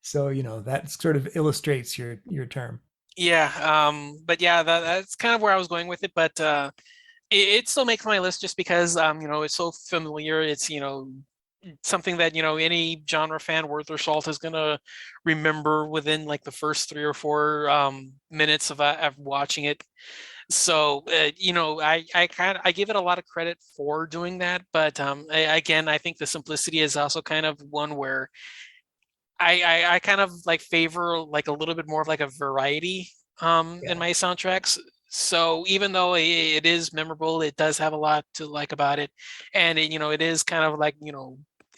that sort of illustrates your term. Yeah, but yeah, that's kind of where I was going with it. But it still makes my list just because it's so familiar. It's something that any genre fan worth their salt is gonna remember within like the first 3 or 4 minutes of watching it. So I give it a lot of credit for doing that, but again, I think the simplicity is also kind of one where I kind of like favor like a little bit more of like a variety in Yeah, my soundtracks. So even though it is memorable, it does have a lot to like about it, and it is kind of like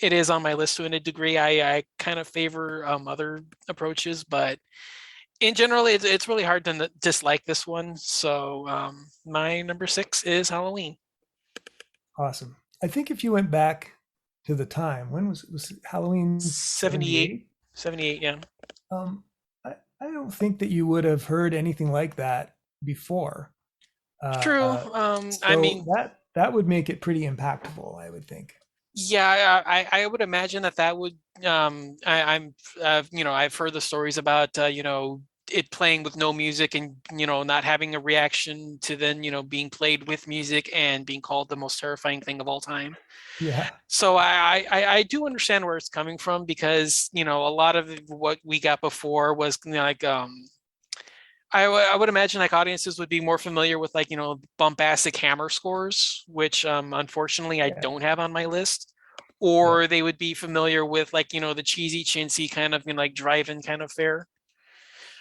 it is on my list to a degree. I kind of favor other approaches, but in general, it's really hard to dislike this one. So my number 6 is Halloween. awesome. I think if you went back to the time, when was Halloween 78, 78? 78, yeah. Um, I don't think that you would have heard anything like that before. True. I So mean, that would make it pretty impactful, I would think. yeah, I would imagine that would I'm I've heard the stories about it playing with no music and not having a reaction to then being played with music and being called the most terrifying thing of all time. Yeah, So I do understand where it's coming from because a lot of what we got before was like I would imagine like audiences would be more familiar with like bombastic hammer scores, which unfortunately I yeah, don't have on my list, yeah, or they would be familiar with like the cheesy chintzy kind of like drive-in kind of fare.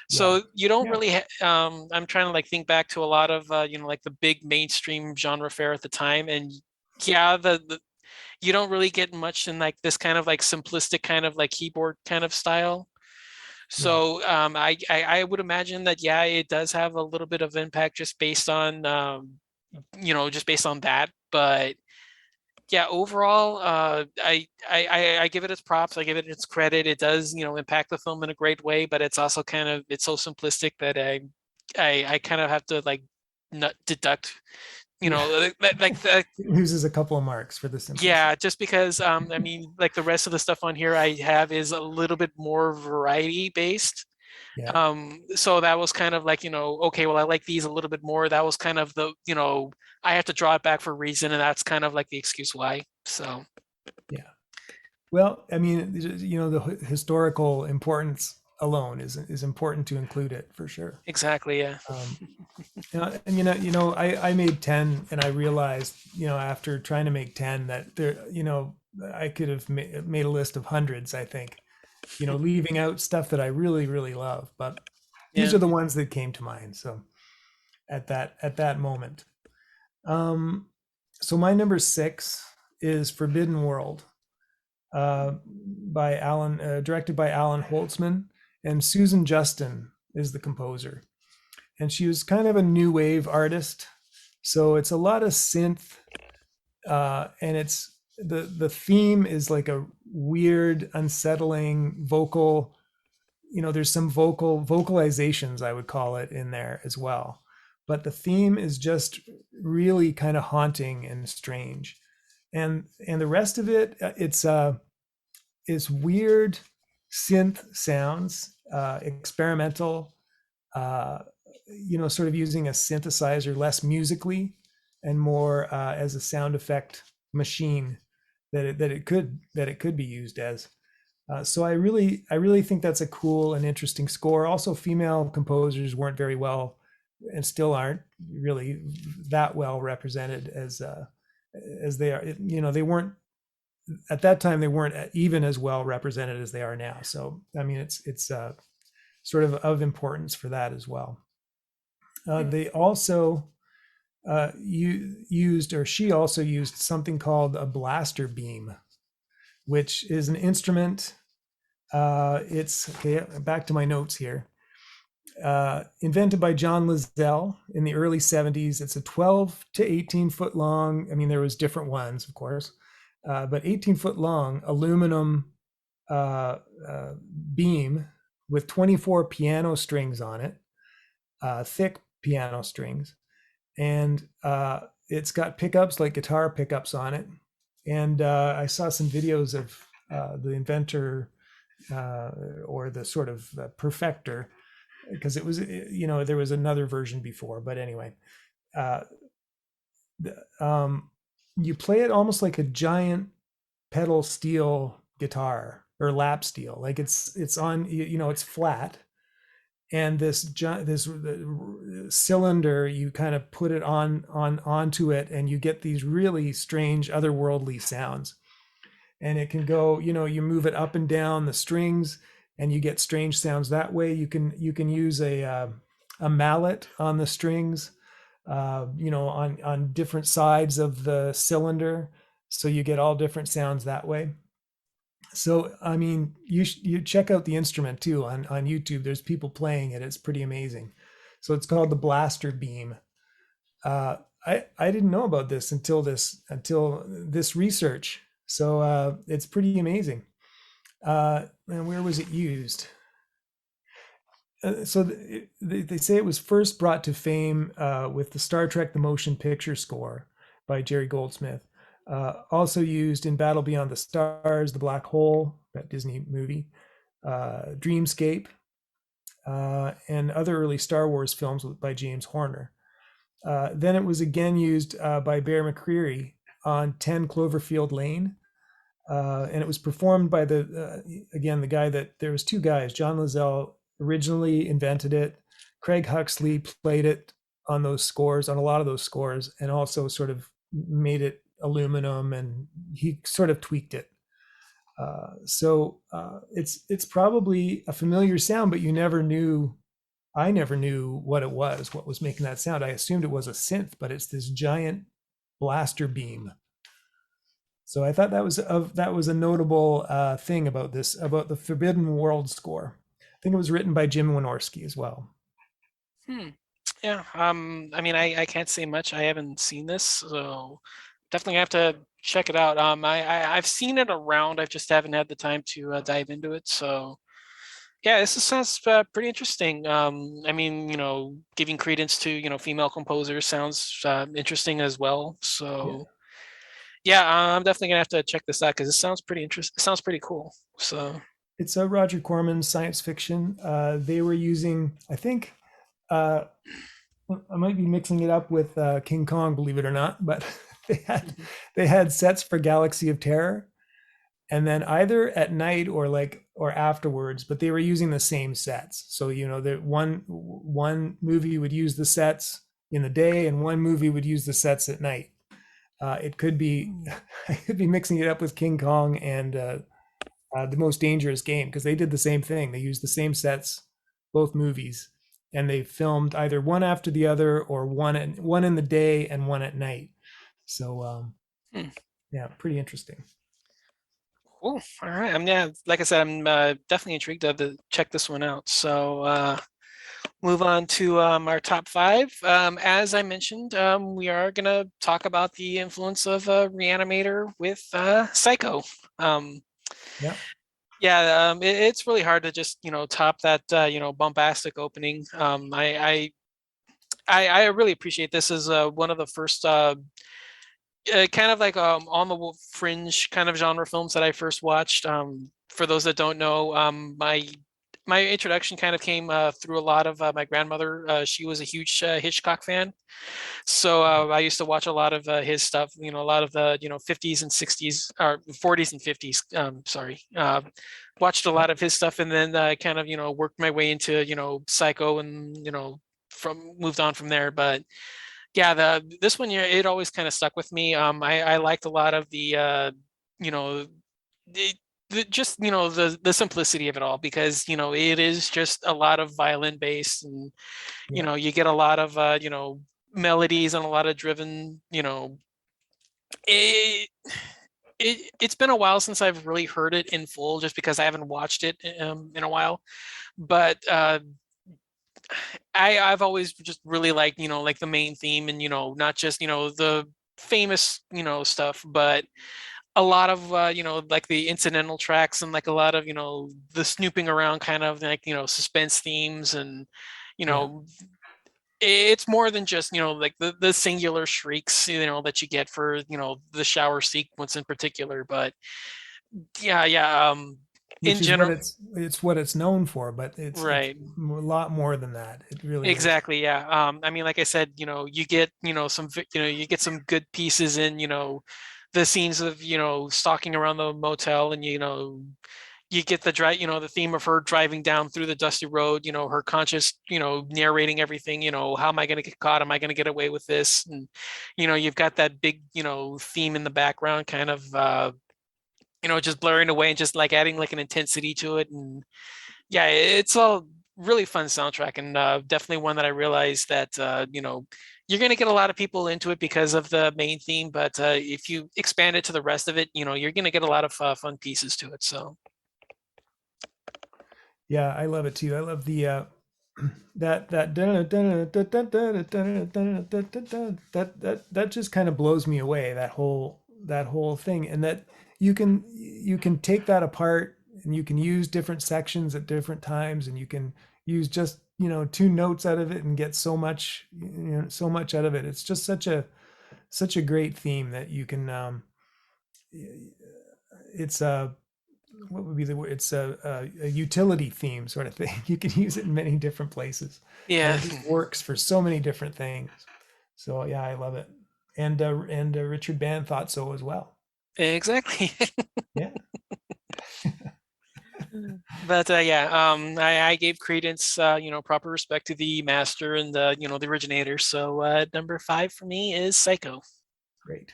yeah, So you don't yeah. really I'm trying to like think back to a lot of like the big mainstream genre fare at the time, and yeah, the you don't really get much in like this kind of like simplistic kind of like keyboard kind of style. No, So I would imagine that yeah, it does have a little bit of impact just based on just based on that. But yeah, overall, I give it its props. I give it its credit. It does impact the film in a great way, but it's also kind of it's so simplistic that I kind of have to like not deduct yeah. like the, It loses a couple of marks for the yeah, simplicity. just because I mean like the rest of the stuff on here I have is a little bit more variety based. Yeah, So that was kind of like, okay, well, I like these a little bit more. That was kind of the, I have to draw it back for a reason, and that's kind of like the excuse why. So yeah. Well, I mean, the historical importance alone is important to include it for sure. exactly, yeah. Um, and I made 10, and I realized, after trying to make 10, that I could have made a list of hundreds, I think, leaving out stuff that I really, really love. But these Yeah. are the ones that came to mind. So at that moment. Um, so my number 6 is Forbidden World, directed by Alan Holtzman, and Susan Justin is the composer. And she was kind of a new wave artist, so it's a lot of synth, and it's the theme is like a weird, unsettling vocal. There's some vocalizations, I would call it, in there as well. But the theme is just really kind of haunting and strange. And the rest of it, it's weird synth sounds, experimental, uh, sort of using a synthesizer less musically and more as a sound effect machine that it could be used as. So I really think that's a cool and interesting score. Also, female composers weren't very well, and still aren't really that well represented as they are. They weren't at that time. They weren't even as well represented as they are now. So I mean, it's sort of importance for that as well. They also used, or she also used something called a blaster beam, which is an instrument. It's okay. Back to my notes here. Invented by John Lizell in the early 70s. It's a 12 to 18-foot long. I mean, there was different ones, of course, but 18-foot long aluminum uh, uh, beam with 24 piano strings on it, thick piano strings, and it's got pickups like guitar pickups on it. And I saw some videos of the inventor uh, or the sort of perfecter, because it was, there was another version before, but anyway, uh, um, you play it almost like a giant pedal steel guitar or lap steel. Like it's on, it's flat, and this cylinder, you kind of put it onto it, and you get these really strange otherworldly sounds. And it can go, you move it up and down the strings, and you get strange sounds that way. You can use a mallet on the strings, on different sides of the cylinder, so you get all different sounds that way. So I mean, you check out the instrument too on YouTube. There's people playing it. It's pretty amazing. So it's called the blaster beam. Uh, I didn't know about this until this research. So it's pretty amazing. And where was it used? So they say it was first brought to fame with the Star Trek: The Motion Picture score by Jerry Goldsmith. Also used in Battle Beyond the Stars, The Black Hole, that Disney movie, Dreamscape, and other early Star Wars films by James Horner. Then it was again used by Bear McCreary on 10 Cloverfield Lane. And it was performed by again, the guy that, there was two guys. John Lizell originally invented it. Craig Huxley played it on those scores, on a lot of those scores, and also sort of made it aluminum, and he sort of tweaked it. So it's probably a familiar sound, but I never knew what was making that sound. I assumed it was a synth, but it's this giant blaster beam. So I thought that was a notable thing about the Forbidden World score. I think it was written by Jim Wynorski as well. Hmm. Yeah. I mean, I can't say much. I haven't seen this, so definitely have to check it out. I've seen it around. I just haven't had the time to dive into it. So yeah, sounds pretty interesting. I mean, giving credence to female composers sounds interesting as well. Yeah, So yeah, I'm definitely gonna have to check this out because it sounds pretty interesting. It sounds pretty cool. So it's a Roger Corman science fiction. They were using, I think, uh, I might be mixing it up with King Kong, believe it or not, but they had mhm. they had sets for Galaxy of Terror, and then either at night or afterwards, but they were using the same sets. So the one movie would use the sets in the day, and one movie would use the sets at night. It could be Hmm. I could be mixing it up with King Kong and The Most Dangerous Game, because they did the same thing. They used the same sets, both movies, and they filmed either one after the other, or one in the day and one at night. So Hmm. yeah, pretty interesting. Cool. All right. Yeah, like I said, I'm definitely intrigued to check this one out. So move on to our top five. As I mentioned, we are gonna talk about the influence of Reanimator with Psycho. Um, Yeah, yeah, it's really hard to just top that bombastic opening. I really appreciate this as one of the first kind of like on the fringe kind of genre films that I first watched. For those that don't know, my introduction kind of came through a lot of my grandmother. She was a huge Hitchcock fan, so I used to watch a lot of his stuff. A lot of the 50s and 60s or 40s and 50s. Sorry, watched a yeah, lot of his stuff, and then kind of worked my way into Psycho, and from moved on from there. But yeah, this one, yeah, it always kind of stuck with me. I liked a lot of the you know the, just the simplicity of it all, because it is just a lot of violin based, and yeah, you get a lot of melodies and a lot of driven, it, it's been a while since I've really heard it in full, just because I haven't watched it in a while. But I've always just really liked, like the main theme, and not just the famous stuff, but a lot of like the incidental tracks, and like a lot of the snooping around kind of like suspense themes, and you Yeah. know it's more than just like the singular shrieks that you get for the shower sequence in particular. But yeah, in Which is what general. it's what it's known for, but it's Right. a lot more than that. It really is. Exactly, yeah. I mean, like I said, you get, you get some good pieces in, the scenes of, stalking around the motel, and you get the drive, the theme of her driving down through the dusty road, her conscious, narrating everything, how am I going to get caught? Am I going to get away with this? And you've got that big, theme in the background, kind of just blurring away, and just like adding like an intensity to it. And yeah, it's a really fun soundtrack, and definitely one that I realized that you're going to get a lot of people into it because of the main theme, but if you expand it to the rest of it, you're going to get a lot of fun pieces to it. So Yeah, I love it too. I love the that that just kind of blows me away. That whole thing, and that you can take that apart and you can use different sections at different times, and you can use just two notes out of it and get so much out of it. It's just such a great theme that you can it's a what would be the word? It's a utility theme sort of thing. You can use it in many different places, and yeah, it just works for so many different things. So yeah, I love it. And Richard Band thought so as well. exactly. Yeah, But yeah, I gave credence, proper respect to the master and the originator. So number five for me is Psycho. great.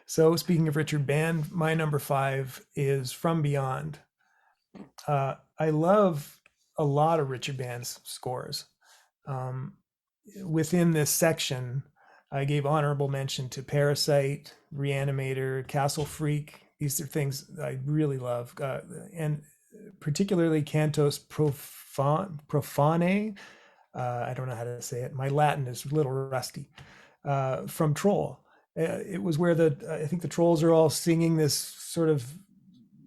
So speaking of Richard Band, my number five is From Beyond. I love a lot of Richard Band's scores. Um, Within this section, I gave honorable mention to Parasite, Reanimator, Castle Freak. These are things I really love, and particularly Cantos Profane. I don't know how to say it. My Latin is a little rusty. From Troll. It was where I think the trolls are all singing this sort of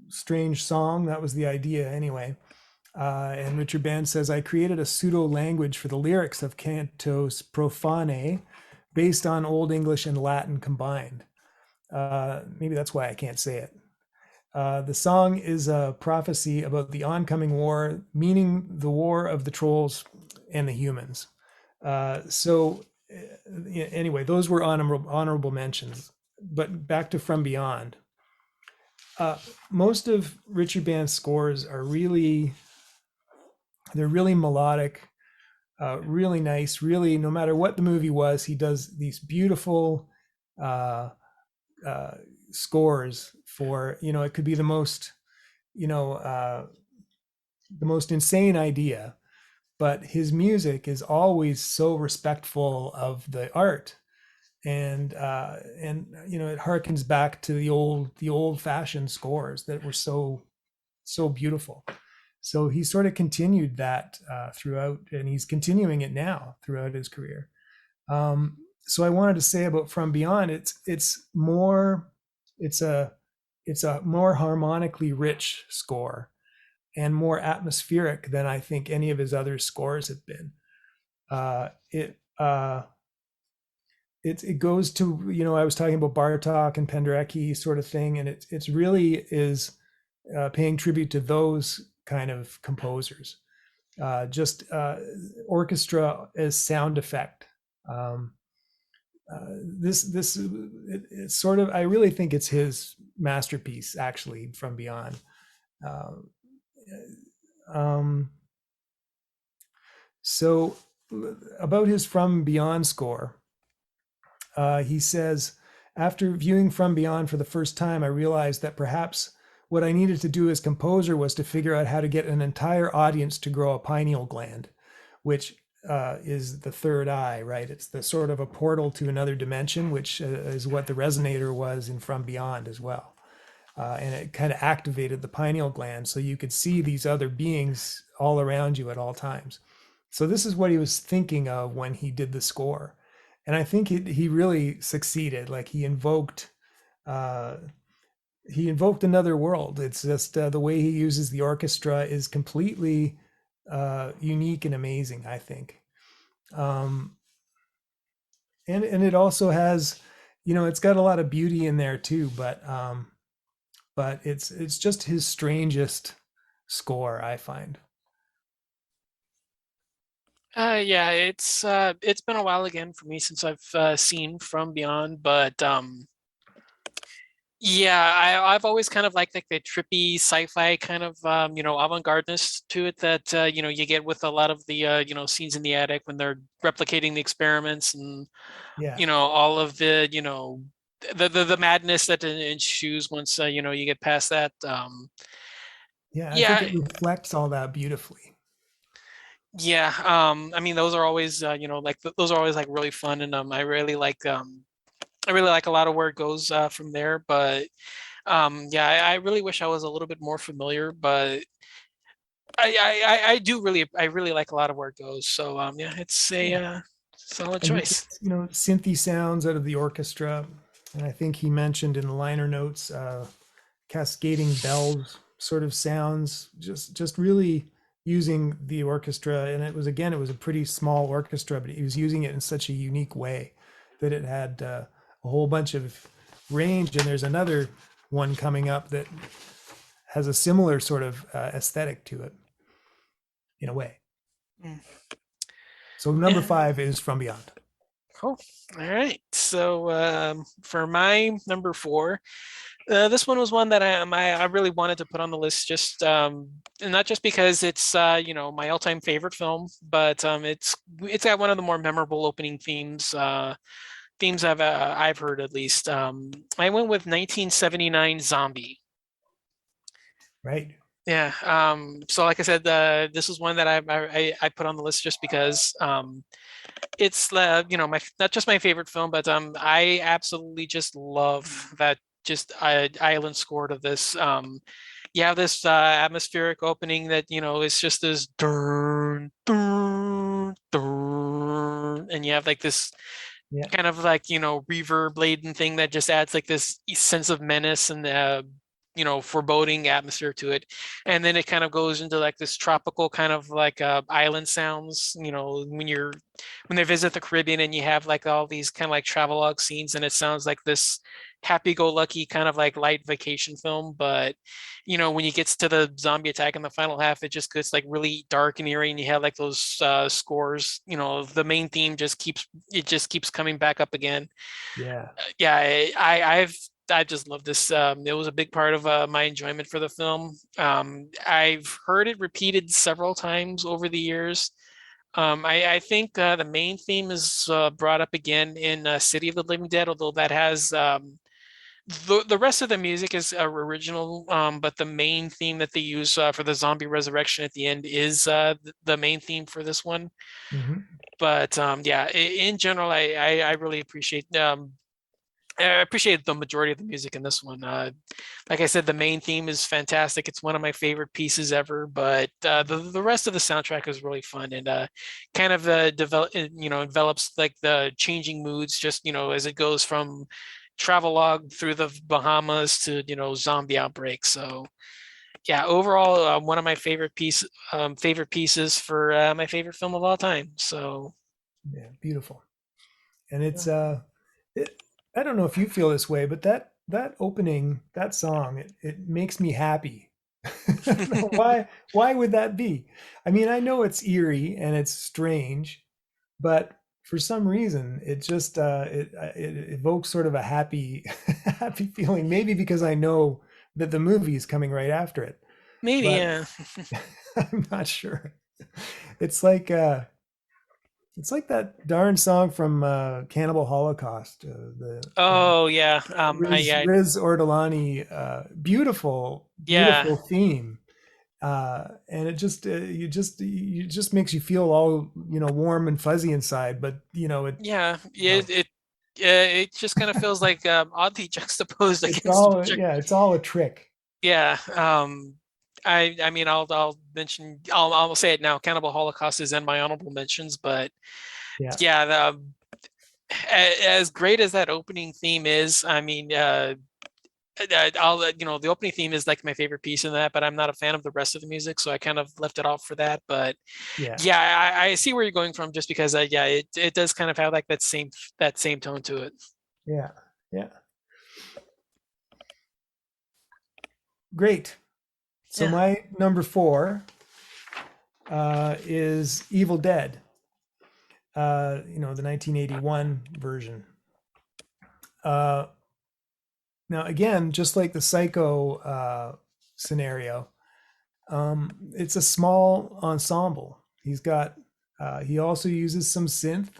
strange song. That was the idea, anyway. And Richard Band says, I created a pseudo language for the lyrics of Cantos Profane based on Old English and Latin combined. Maybe that's why I can't say it. The song is a prophecy about the oncoming war, meaning the war of the trolls and the humans. Anyway, those were honorable mentions. But back to From Beyond. Uh, Most of Richard Band's scores are they're really melodic, really nice. Really, no matter what the movie was, he does these beautiful uh, uh, scores for it could be you know uh, the most insane idea, but his music is always so respectful of the art, and it harkens back to the old fashioned scores that were so beautiful. So he sort of continued that throughout, and he's continuing it now throughout his career. So I wanted to say about From Beyond, it's a it's a more harmonically rich score and more atmospheric than I think any of his other scores have been. Uh, it uh, it goes to I was talking about Bartok and Penderecki sort of thing, and it's really is paying tribute to those kind of composers. Just orchestra as sound effect. Um, it's sort of I really think it's his masterpiece actually From Beyond. Uh, um, so about his From Beyond score, he says, after viewing From Beyond for the first time, I realized that perhaps what I needed to do as composer was to figure out how to get an entire audience to grow a pineal gland, which is the third eye, right? It's the sort of a portal to another dimension, which is what the resonator was in From Beyond as well. And it kind of activated the pineal gland so you could see these other beings all around you at all times. So this is what he was thinking of when he did the score, and I think he really succeeded. Like uh, he invoked another world. It's just the way he uses the orchestra is completely unique and amazing, I think. Um, and it also has, it's got a lot of beauty in there too, but it's just his strangest score, I find. Yeah, it's been a while again for me since I've seen From Beyond, but yeah, I've always kind of liked like the trippy sci-fi kind of avant-gardeness to it that you get with a lot of the scenes in the attic when they're replicating the experiments and Yeah, all of the the madness that ensues once you get past that. yeah, I think Yeah, it reflects all that beautifully. yeah. I mean, those are always like those are always like really fun, and I really like a lot of where it goes from there. But yeah, I really wish I was a little bit more familiar, but I really like a lot of where it goes. So yeah, it's a Yeah, solid and he choice. gets, synthy sounds out of the orchestra, and I think he mentioned in the liner notes cascading bells sort of sounds, just really using the orchestra. And it was a pretty small orchestra, but he was using it in such a unique way that it had a whole bunch of range. And there's another one coming up that has a similar sort of aesthetic to it in a way. Mm. So number Yeah, 5 is From Beyond. cool. All right. So for my number four, this one was one that I really wanted to put on the list, just and not just because it's my all-time favorite film, but it's got one of the more memorable opening themes I've heard at least. I went with 1979 Zombie. Right. Yeah. So like I said, this is one that I put on the list just because it's my not just my favorite film, but I absolutely just love that just island score to this. You have this atmospheric opening that is just this dun, dun, dun, and you have like this Yeah. kind of like reverb laden thing that just adds like this sense of menace and foreboding atmosphere to it, and then it kind of goes into like this tropical kind of like island sounds when they visit the Caribbean and you have like all these kind of like travelogue scenes and it sounds like this happy-go-lucky kind of like light vacation film, but when you get to the zombie attack in the final half, it just gets like really dark and eerie, and you have like those scores. The main theme just keeps coming back up again. Yeah. Yeah, I just love this. It was a big part of my enjoyment for the film. I've heard it repeated several times over the years. I think the main theme is brought up again in City of the Living Dead, although that has the rest of the music is original, but the main theme that they use for the zombie resurrection at the end is the main theme for this one. Hmm. But yeah, in general, I really I appreciate the majority of the music in this one. Like I said, the main theme is fantastic. It's one of my favorite pieces ever. But the rest of the soundtrack is really fun and kind of envelops like the changing moods just as it goes from travelogue through the Bahamas to zombie outbreak. So yeah, overall, one of my favorite pieces for my favorite film of all time. So Yeah. Beautiful. And it's yeah. it, I don't know if you feel this way, but that opening, that song, it makes me happy. I don't know why would that be? I mean, I know it's eerie and it's strange, but for some reason it just it evokes sort of a happy happy feeling, maybe because I know that the movie is coming right after it, Maybe, but yeah. I'm not sure. It's like it's like that darn song from Cannibal Holocaust, the Oh yeah. Riz Ortolani, beautiful, Yeah. beautiful theme. And it just you just makes you feel all warm and fuzzy inside. But Yeah, you know it just kind of feels like oddly juxtaposed it's against all it's all a trick. yeah. I mean I'll mention I'll say it now. Cannibal Holocaust is in my honorable mentions, but Yeah, yeah, as great as that opening theme is, I mean, I'll the opening theme is like my favorite piece in that, but I'm not a fan of the rest of the music, so I kind of left it off for that. But yeah, yeah, I see where you're going from, just because yeah, it does kind of have like that same tone to it. yeah, yeah. Great. So Yeah. my number four is Evil Dead. The 1981 version. Uh, Now, again, just like the Psycho scenario, it's a small ensemble. He also uses some synth,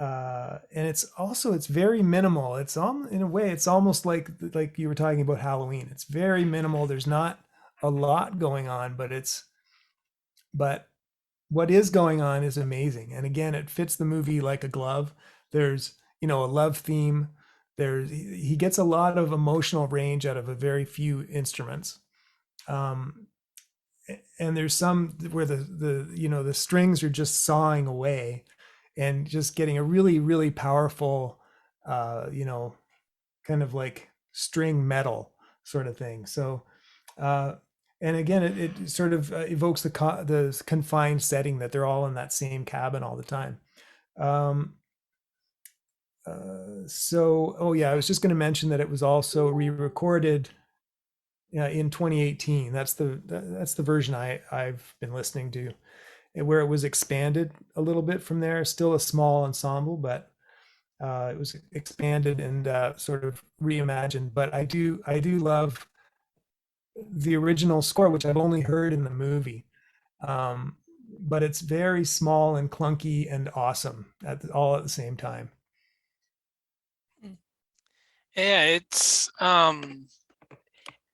and it's very minimal. In a way, it's almost like you were talking about Halloween. It's very minimal. There's not a lot going on, but what is going on is amazing. And again, it fits the movie like a glove. There's, a love theme. He gets a lot of emotional range out of a very few instruments. Um, and there's some where the strings are just sawing away and just getting a really, really powerful, uh, you know, kind of like string metal sort of thing. So, uh, and again, it sort of evokes the confined setting that they're all in that same cabin all the time. Um, oh yeah, I was just going to mention that it was also re-recorded in 2018. That's the version I've been listening to, where it was expanded a little bit from there. Still a small ensemble, but it was expanded and sort of reimagined. But I do love the original score, which I've only heard in the movie. Um, but it's very small and clunky and awesome all at the same time. Yeah,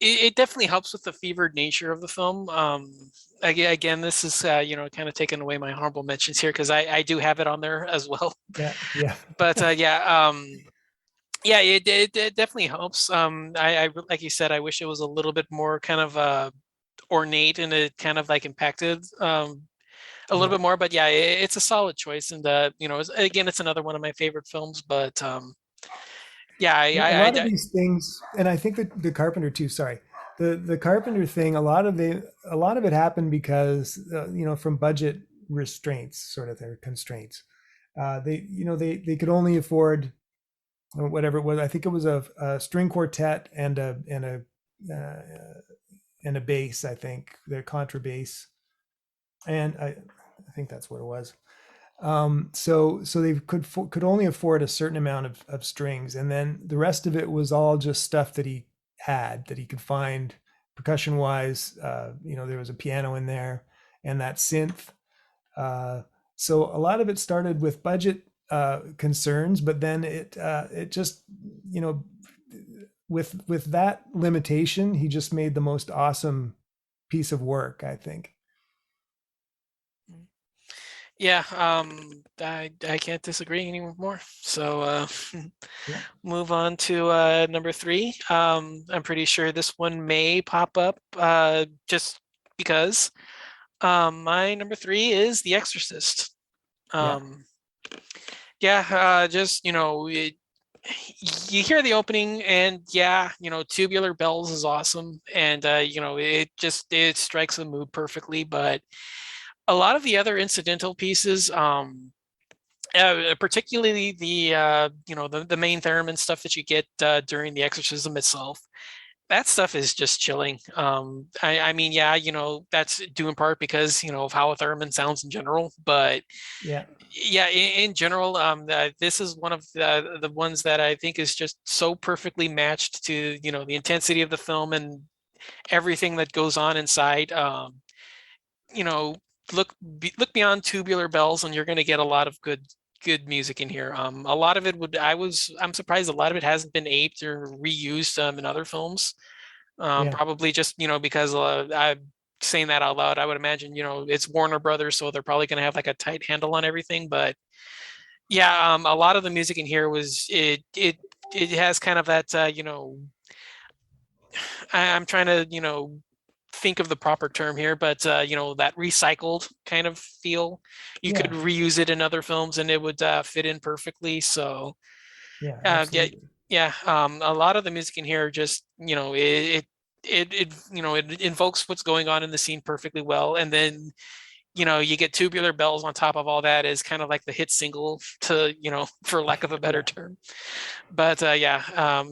it definitely helps with the fevered nature of the film. Again, this is kind of taking away my honorable mentions here because I do have it on there as well. Yeah, yeah, But yeah, yeah, it definitely helps. I like you said, I wish it was a little bit more kind of ornate and it kind of like impacted a little yeah. bit more. But yeah, it's a solid choice, and again, it's another one of my favorite films. But yeah, A lot of these things, and I think that the Carpenter too. Sorry, the Carpenter thing. A lot of it happened because from budget restraints, sort of their constraints. They could only afford whatever it was. I think it was a string quartet and a bass. I think the contrabass, and I think that's what it was. So they could only afford a certain amount of strings, and then the rest of it was all just stuff that he could find percussion wise. There was a piano in there and that synth. Uh, so a lot of it started with budget concerns, but then it just you know with that limitation, he just made the most awesome piece of work, I think. yeah, I can't disagree anymore. So Yeah, move on to number three. I'm pretty sure this one may pop up just because. My number three is The Exorcist. yeah, Um, yeah, just you hear the opening, and yeah, Tubular Bells is awesome, and it strikes the mood perfectly. But a lot of the other incidental pieces, particularly the main theremin stuff that you get during the exorcism itself, that stuff is just chilling. I mean, yeah, that's due in part because of how a theremin sounds in general, but yeah, yeah, in general, this is one of the ones that I think is just so perfectly matched to the intensity of the film and everything that goes on inside. You know, look beyond Tubular Bells, and you're going to get a lot of good music in here. A lot of it I'm surprised a lot of it hasn't been aped or reused in other films. yeah. Probably just because saying that out loud. I would imagine, it's Warner Brothers, so they're probably going to have like a tight handle on everything. But yeah, a lot of the music in here it has kind of that, I'm trying to, think of the proper term here, but that recycled kind of feel. You could Yeah, reuse it in other films and it would fit in perfectly. So yeah, yeah, absolutely. yeah. A lot of the music in here just, it invokes what's going on in the scene perfectly well. And then, you get Tubular Bells on top of all that is kind of like the hit single to, for lack of a better Yeah, term. But yeah,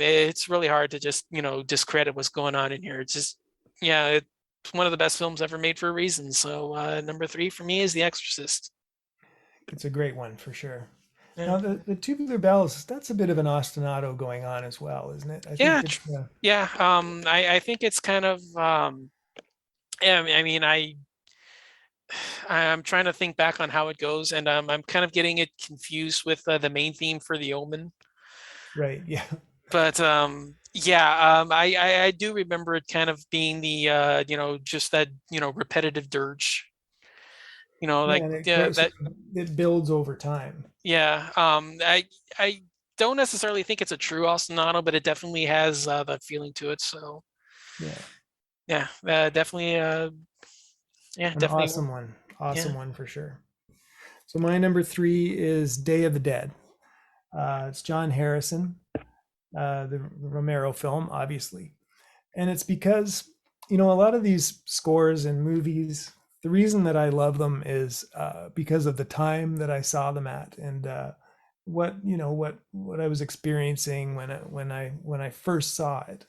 it's really hard to just, discredit what's going on in here. It's just, yeah, it's one of the best films ever made for a reason. So number three for me is The Exorcist. it's a great one for sure. Yeah. Now the tubular bells, that's a bit of an ostinato going on as well, isn't it? I Yeah, think it's yeah. I think it's kind of yeah, I mean, I'm trying to think back on how it goes, and I'm kind of getting it confused with the main theme for The Omen. right. Yeah, But yeah, I do remember it kind of being the just that repetitive dirge. yeah, Like and it yeah, sort that of it builds over time. yeah. I don't necessarily think it's a true ostinato, but it definitely has that feeling to it. So Yeah, yeah, definitely yeah, an definitely awesome yeah. one for sure. So my number three is Day of the Dead. It's John Harrison, the Romero film, obviously. And it's because, a lot of these scores and movies, the reason that I love them is because of the time that I saw them at, and what I was experiencing when I first saw it.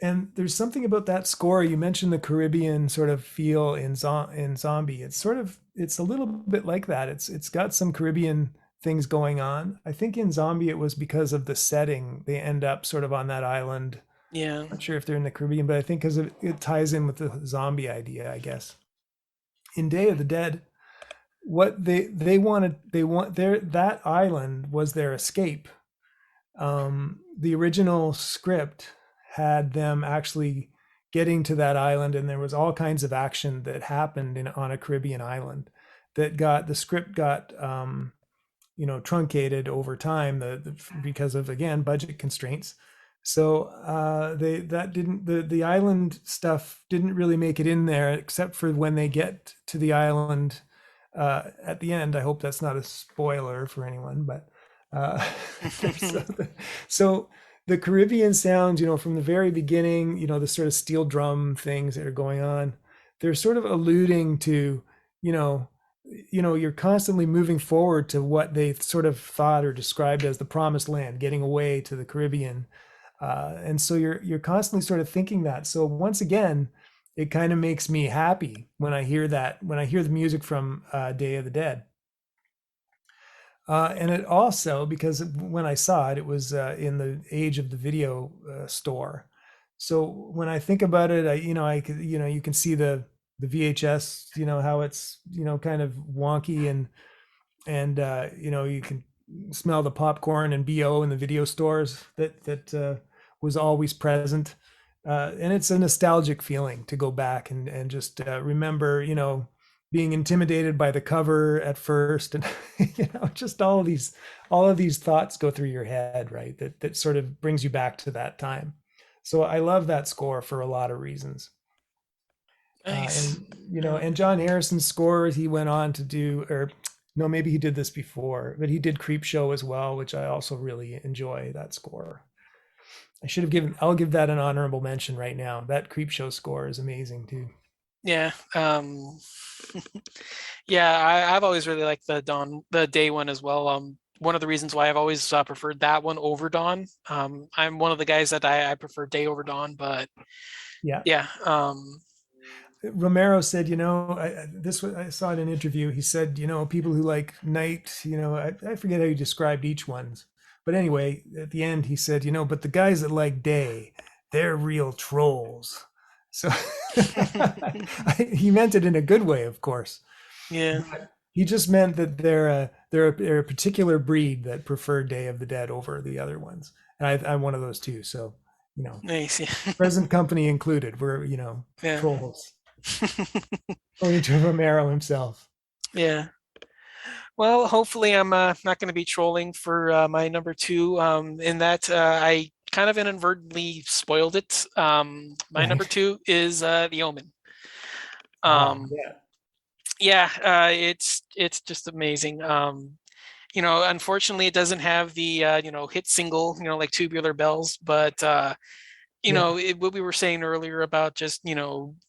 And there's something about that score. You mentioned the Caribbean sort of feel in Zombie. It's a little bit like that. It's got some Caribbean things going on. I think in Zombie it was because of the setting. They end up sort of on that island. Yeah. Not sure if they're in the Caribbean, but I think because it ties in with the zombie idea, I guess. In Day of the Dead, what they want their that island was their escape. The original script had them actually getting to that island, and there was all kinds of action that happened on a Caribbean island that got the script got truncated over time because of, again, budget constraints. So they that didn't the island stuff didn't really make it in there, except for when they get to the island at the end. I hope that's not a spoiler for anyone, but uh, so, so the Caribbean sounds, from the very beginning, the sort of steel drum things that are going on, they're sort of alluding to, you know, you're constantly moving forward to what they sort of thought or described as the promised land, getting away to the Caribbean. And so you're constantly sort of thinking that. So once again, it kind of makes me happy when I hear that, when I hear the music from Day of the Dead. And it also, because when I saw it, it was in the age of the video store. So when I think about it, I could, you can see the VHS, how it's, kind of wonky, and you can smell the popcorn and BO in the video stores that was always present. And it's a nostalgic feeling to go back and just remember, being intimidated by the cover at first, and just all of these thoughts go through your head, right? That sort of brings you back to that time. So I love that score for a lot of reasons. Nice. And John Harrison's scores, he went on to do, or no, maybe he did this before, but he did Creep Show as well, which I also really enjoy that score. I'll give that an honorable mention right now. That Creep Show score is amazing too. Yeah. Yeah, I've always really liked the day one as well. One of the reasons why I've always preferred that one over Dawn. I'm one of the guys that I prefer day over Dawn, but Yeah. yeah, Romero said, I saw in an interview. He said, people who like night, I forget how he described each one's, but anyway, at the end he said, but the guys that like day, they're real trolls. So he meant it in a good way, of course. yeah, But he just meant that they're a particular breed that prefer Day of the Dead over the other ones, and I'm one of those too. So You know, Nice. Yeah. present company included. We're Yeah. trolls. According to Romero himself. Yeah. Well, hopefully I'm not going to be trolling for my number two. In that I kind of inadvertently spoiled it. My number Right. two is The Omen. Ah, Um, yeah. yeah, it's just amazing. Unfortunately, it doesn't have the hit single, like Tubular Bells, but Yeah. what we were saying earlier about just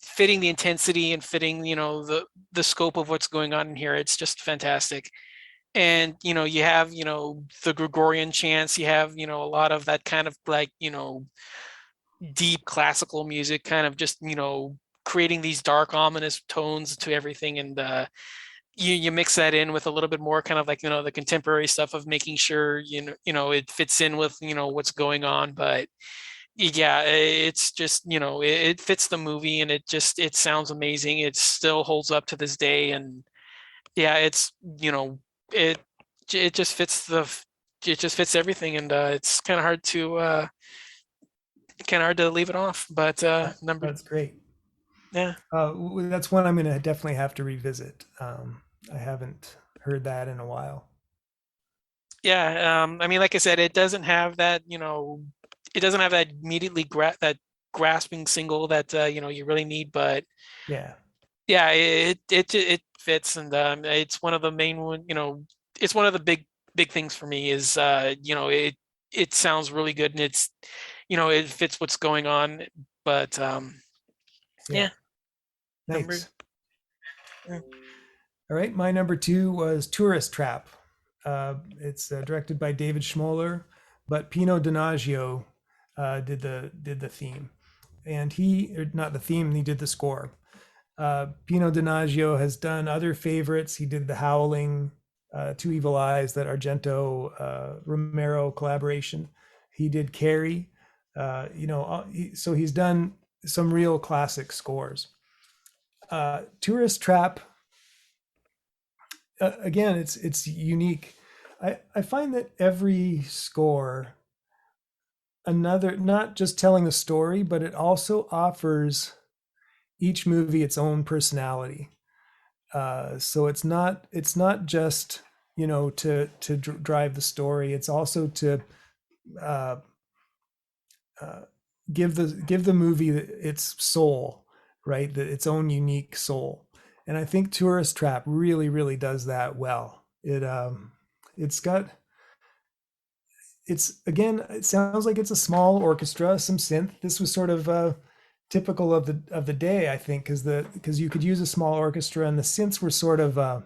fitting the intensity and fitting the scope of what's going on in here. It's just fantastic. And you have the Gregorian chants, you have a lot of that kind of like deep classical music, kind of just creating these dark ominous tones to everything. And you mix that in with a little bit more kind of like the contemporary stuff of making sure it fits in with what's going on. But yeah, it's just it fits the movie, and it sounds amazing. It still holds up to this day. And yeah, it's it it just fits it just fits everything. And it's kind of hard to leave it off. But number That's great. yeah. That's one I'm going to definitely have to revisit. I haven't heard that in a while. Yeah, I mean, like I said, it doesn't have that, it doesn't have that immediately that grasping single that you really need. But Yeah. yeah, it fits. And it's one of the main one. It's one of the big things for me is it sounds really good, and it fits what's going on. But Yeah. yeah, number. Nice. All right. My number two was Tourist Trap. It's directed by David Schmoller, but Pino Donaggio did the theme, and not the theme. He did the score. Pino Donaggio has done other favorites. He did The Howling, Two Evil Eyes, that Argento Romero collaboration. He did Carrie. So he's done some real classic scores. Tourist Trap, again, it's unique. I find that every score, another, not just telling the story, but it also offers each movie its own personality. So it's not just to drive the story. It's also to uh, uh, give the movie its soul, right? Its own unique soul. And I think Tourist Trap really does that well. It's got it's again, it sounds like it's a small orchestra, some synth. This was sort of typical of the day, I think, because you could use a small orchestra, and the synths were sort of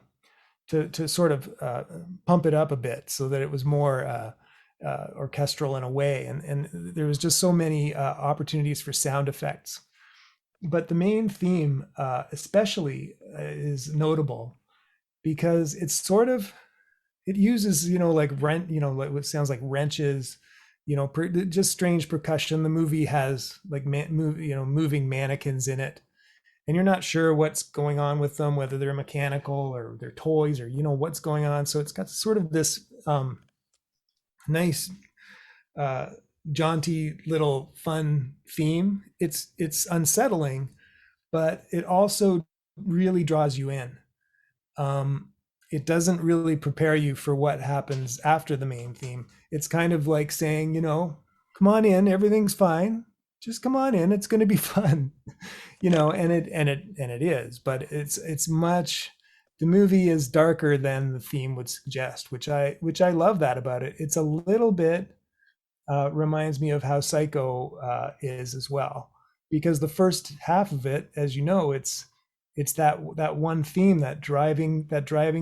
to sort of pump it up a bit so that it was more orchestral in a way. And there was just so many opportunities for sound effects. But the main theme, especially, is notable because it's sort of, it uses like like what sounds like wrenches, just strange percussion. The movie has like moving mannequins in it, and you're not sure what's going on with them, whether they're mechanical or they're toys, or what's going on. So it's got sort of this nice uh jaunty little fun theme. It's unsettling, but it also really draws you in. um it doesn't really prepare you for what happens after the main theme. It's kind of like saying, come on in, everything's fine, just come on in, it's going to be fun. And it is, but it's much, the movie is darker than the theme would suggest, which I love that about it. It's a little bit reminds me of how Psycho is as well, because the first half of it, as you know, it's that one theme, that driving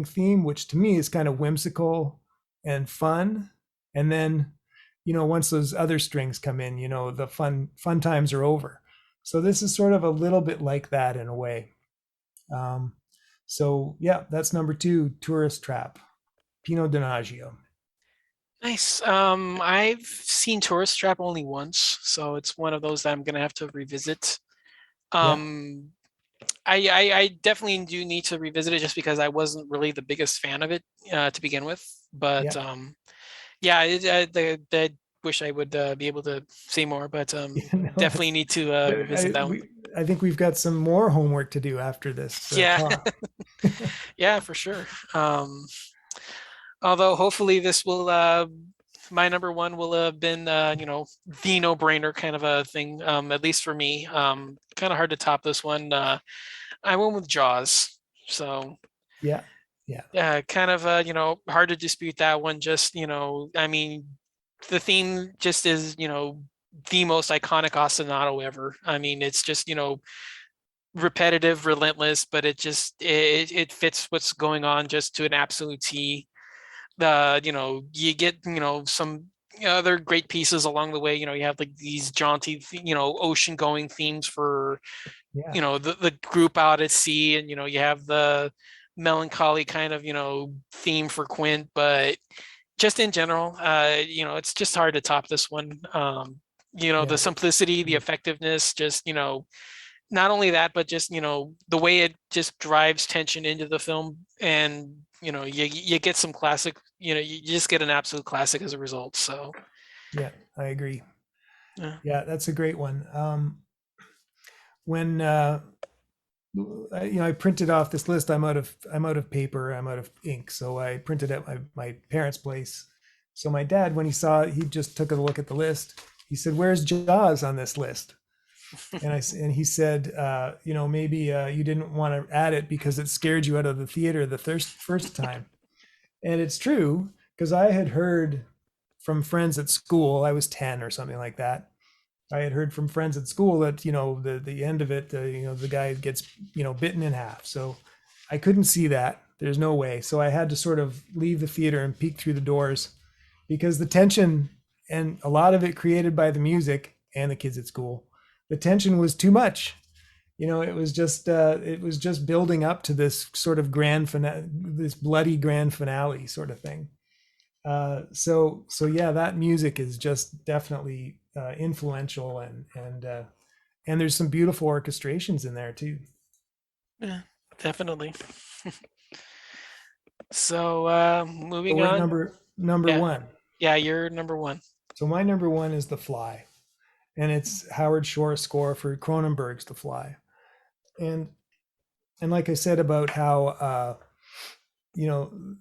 theme, which to me is kind of whimsical and fun. And then, once those other strings come in, the fun times are over. So this is sort of a little bit like that in a way. Um, so yeah, that's number two, Tourist Trap, Pino Donaggio. Nice. I've seen Tourist Trap only once, so it's one of those that I'm gonna have to revisit. Yeah, Um, I definitely do need to revisit it just because I wasn't really the biggest fan of it to begin with. But yeah, yeah, wish I would be able to say more, but No, definitely need to revisit that one. I think we've got some more homework to do after this Yeah, talk. yeah, for sure. Um, Although hopefully this will my number one will have been the no-brainer kind of a thing, at least for me. Kind of hard to top this one. I went with Jaws. So Yeah, yeah, yeah, kind of hard to dispute that one. Just, I mean, the theme just is, the most iconic ostinato ever. I mean, it's just, repetitive, relentless, but it fits what's going on just to an absolute T. You get, some other great pieces along the way. You have like these jaunty, ocean going themes for, yeah, the group out at sea, and you have the melancholy kind of, theme for Quint, but just in general, it's just hard to top this one. The yeah. simplicity, the effectiveness, just, not only that, but just, the way it just drives tension into the film, and you get some classic, you just get an absolute classic as a result. So Yeah, I agree. yeah. Yeah, that's a great one. When I printed off this list. I'm out of paper. I'm out of ink. So I printed at my parents' place. So my dad, when he saw it, he just took a look at the list. He said, "Where's Jaws on this list?" And he said, maybe you didn't want to add it because it scared you out of the theater the first time. And it's true because I had heard from friends at school. I was 10 or something like that. I had heard from friends at school that the end of it, the guy gets bitten in half. So I couldn't see that. There's no way. So I had to sort of leave the theater and peek through the doors because the tension, and a lot of it created by the music and the kids at school, the tension was too much. It was just building up to this sort of grand finale, this bloody grand finale sort of thing. So yeah, that music is just definitely influential, and there's some beautiful orchestrations in there too. Yeah, definitely. So So moving we're at on. number Yeah, one. yeah, you're number one. So my number one is The Fly, and it's Howard Shore's score for Cronenberg's The Fly. And and like I said about how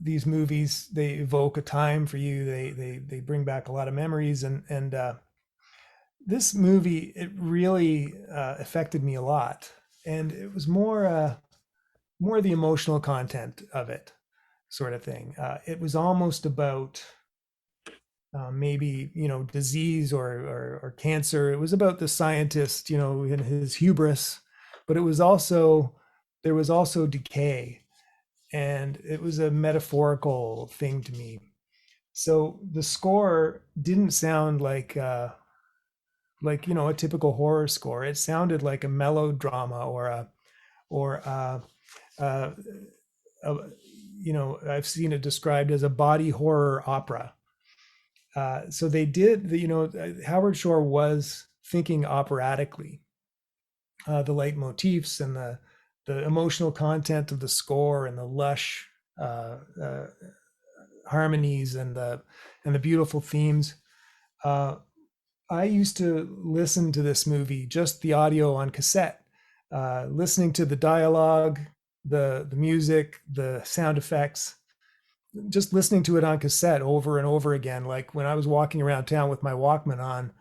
these movies, they evoke a time for you. They bring back a lot of memories, and this movie, it really affected me a lot, and it was more the emotional content of it, sort of thing. It was almost about maybe disease or cancer. It was about the scientist, in his hubris, but it was also there was also decay, and it was a metaphorical thing to me. So the score didn't sound like a typical horror score. It sounded like a melodrama or uh, a, I've seen it described as a body horror opera. So they did Howard Shore was thinking operatically. The leitmotifs and the emotional content of the score and the lush uh, uh, harmonies and the beautiful themes. Uh, I used to listen to this movie, just the audio on cassette, listening to the dialogue, the music, the sound effects, just listening to it on cassette over and over again. Like when I was walking around town with my Walkman on,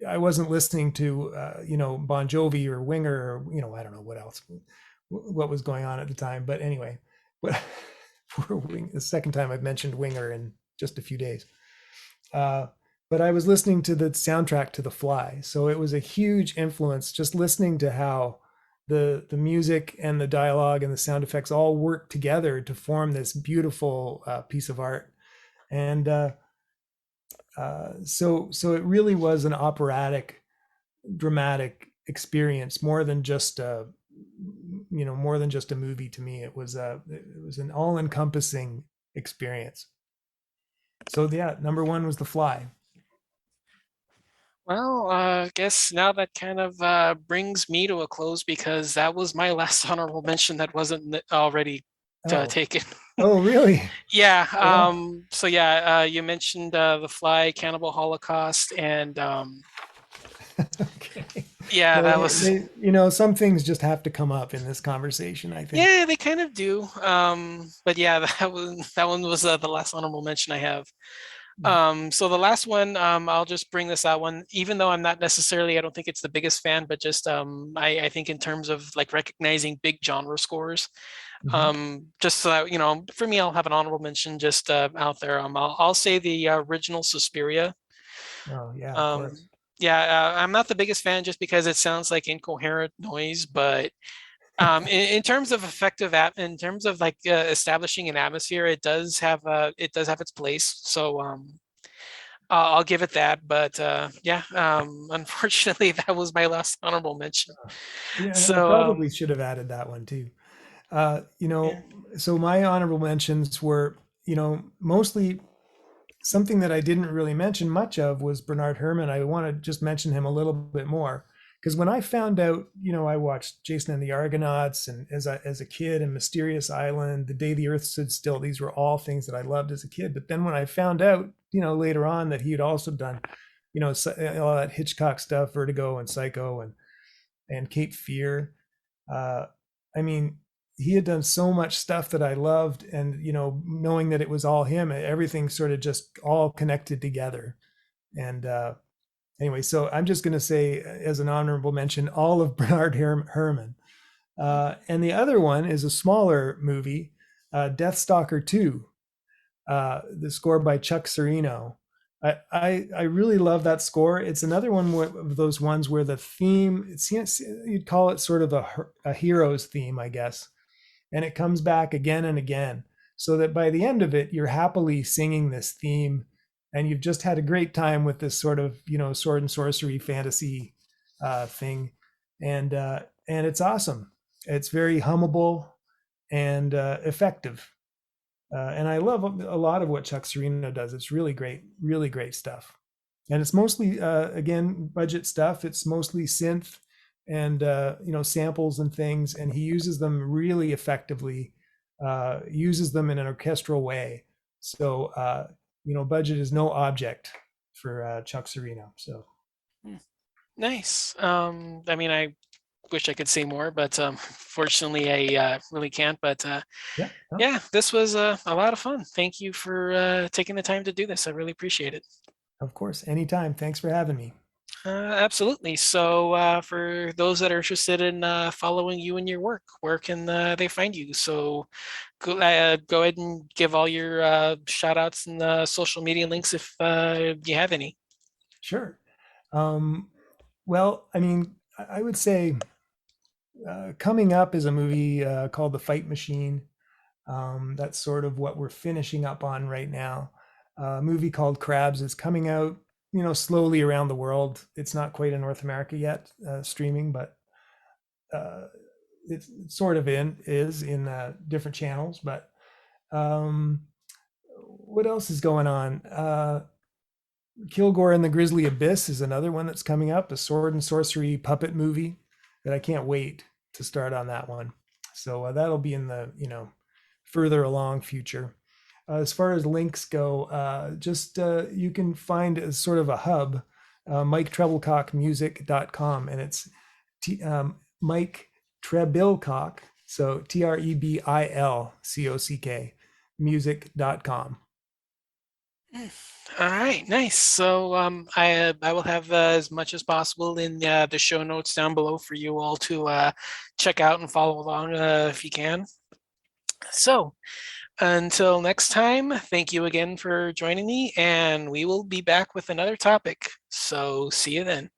I wasn't listening to Bon Jovi or Winger or I don't know what else, what was going on at the time. But anyway, but the second time I've mentioned Winger in just a few days. Uh, but I was listening to the soundtrack to The Fly, so it was a huge influence. Just listening to how the music and the dialogue and the sound effects all work together to form this beautiful piece of art. And so it really was an operatic, dramatic experience, more than just a movie to me. It was an all encompassing experience. So yeah, number one was The Fly. Well, I guess now that kind of brings me to a close because that was my last honorable mention that wasn't already Oh, taken. oh, really? Yeah. Wow. So yeah, you mentioned The Fly, Cannibal Holocaust, and Okay. yeah, Well, that was some things just have to come up in this conversation, I think. yeah, they kind of do. But yeah, that one was the last honorable mention I have. Mm. So the last one, I'll just bring this out one, even though I'm not necessarily, I don't think it's the biggest fan, but just I think in terms of like recognizing big genre scores, Mhm. just so that, for me, I'll have an honorable mention just out there. I'll say the original Suspiria. Oh, yeah, of Um, course. yeah, I'm not the biggest fan just because it sounds like incoherent noise, but in terms of in terms of like establishing an atmosphere, it does have its place. So I'll give it that. But yeah, unfortunately, that was my last honorable mention. Yeah, and I So probably should have added that one too. Uh, you yeah. know, so my honorable mentions were, mostly something that I didn't really mention much of was Bernard Herrmann. I want to just mention him a little bit more because when I found out, I watched Jason and the Argonauts and as a kid and Mysterious Island, The Day the Earth Stood Still. These were all things that I loved as a kid. But then when I found out, later on that he had also done, all that Hitchcock stuff, Vertigo and Psycho and Cape Fear. Uh, I mean, he had done so much stuff that I loved, and knowing that it was all him, everything sort of just all connected together. And anyway, so I'm just going to say, as an honorable mention, all of Bernard Herrmann. And the other one is a smaller movie, Deathstalker 2, the score by Chuck Serino. I really love that score. It's another one of those ones where the theme, you'd call it sort of a hero's theme, I guess. And it comes back again and again. So that by the end of it, you're happily singing this theme and you've just had a great time with this sort of, sword and sorcery fantasy thing. And it's awesome. It's very hummable and effective. And I love a lot of what Chuck Serino does. It's really great stuff. And it's mostly, again, budget stuff. It's mostly synth and, samples and things. And he uses them really effectively, uses them in an orchestral way. So, budget is no object for Chuck Serino. So, Hmm, nice. I mean, I wish I could say more, but fortunately, I really can't. But yeah, no, yeah, this was a lot of fun. Thank you for taking the time to do this. I really appreciate it. of course, anytime. Thanks for having me. Absolutely. So, for those that are interested in following you and your work, where can they find you? So, go ahead and give all your shout outs and social media links if you have any. Sure. Um, well, I mean, I would say coming up is a movie called The Fight Machine. That's sort of what we're finishing up on right now. A movie called Crabs is coming out, slowly around the world. It's not quite in North America yet, streaming, but uh, it's sort of is in different channels. But um, what else is going on? Kilgore and the Grizzly Abyss is another one that's coming up, a sword and sorcery puppet movie that I can't wait to start on that one. So that'll be in the further along future. As far as links go, just you can find as sort of a hub, MikeTrebilcockmusic.com, and it's Mike Trebilcock, so Trebilcock music.com. All right, nice. So, I will have as much as possible in the show notes down below for you all to check out and follow along if you can. So, until next time, thank you again for joining me, and we will be back with another topic. So, see you then.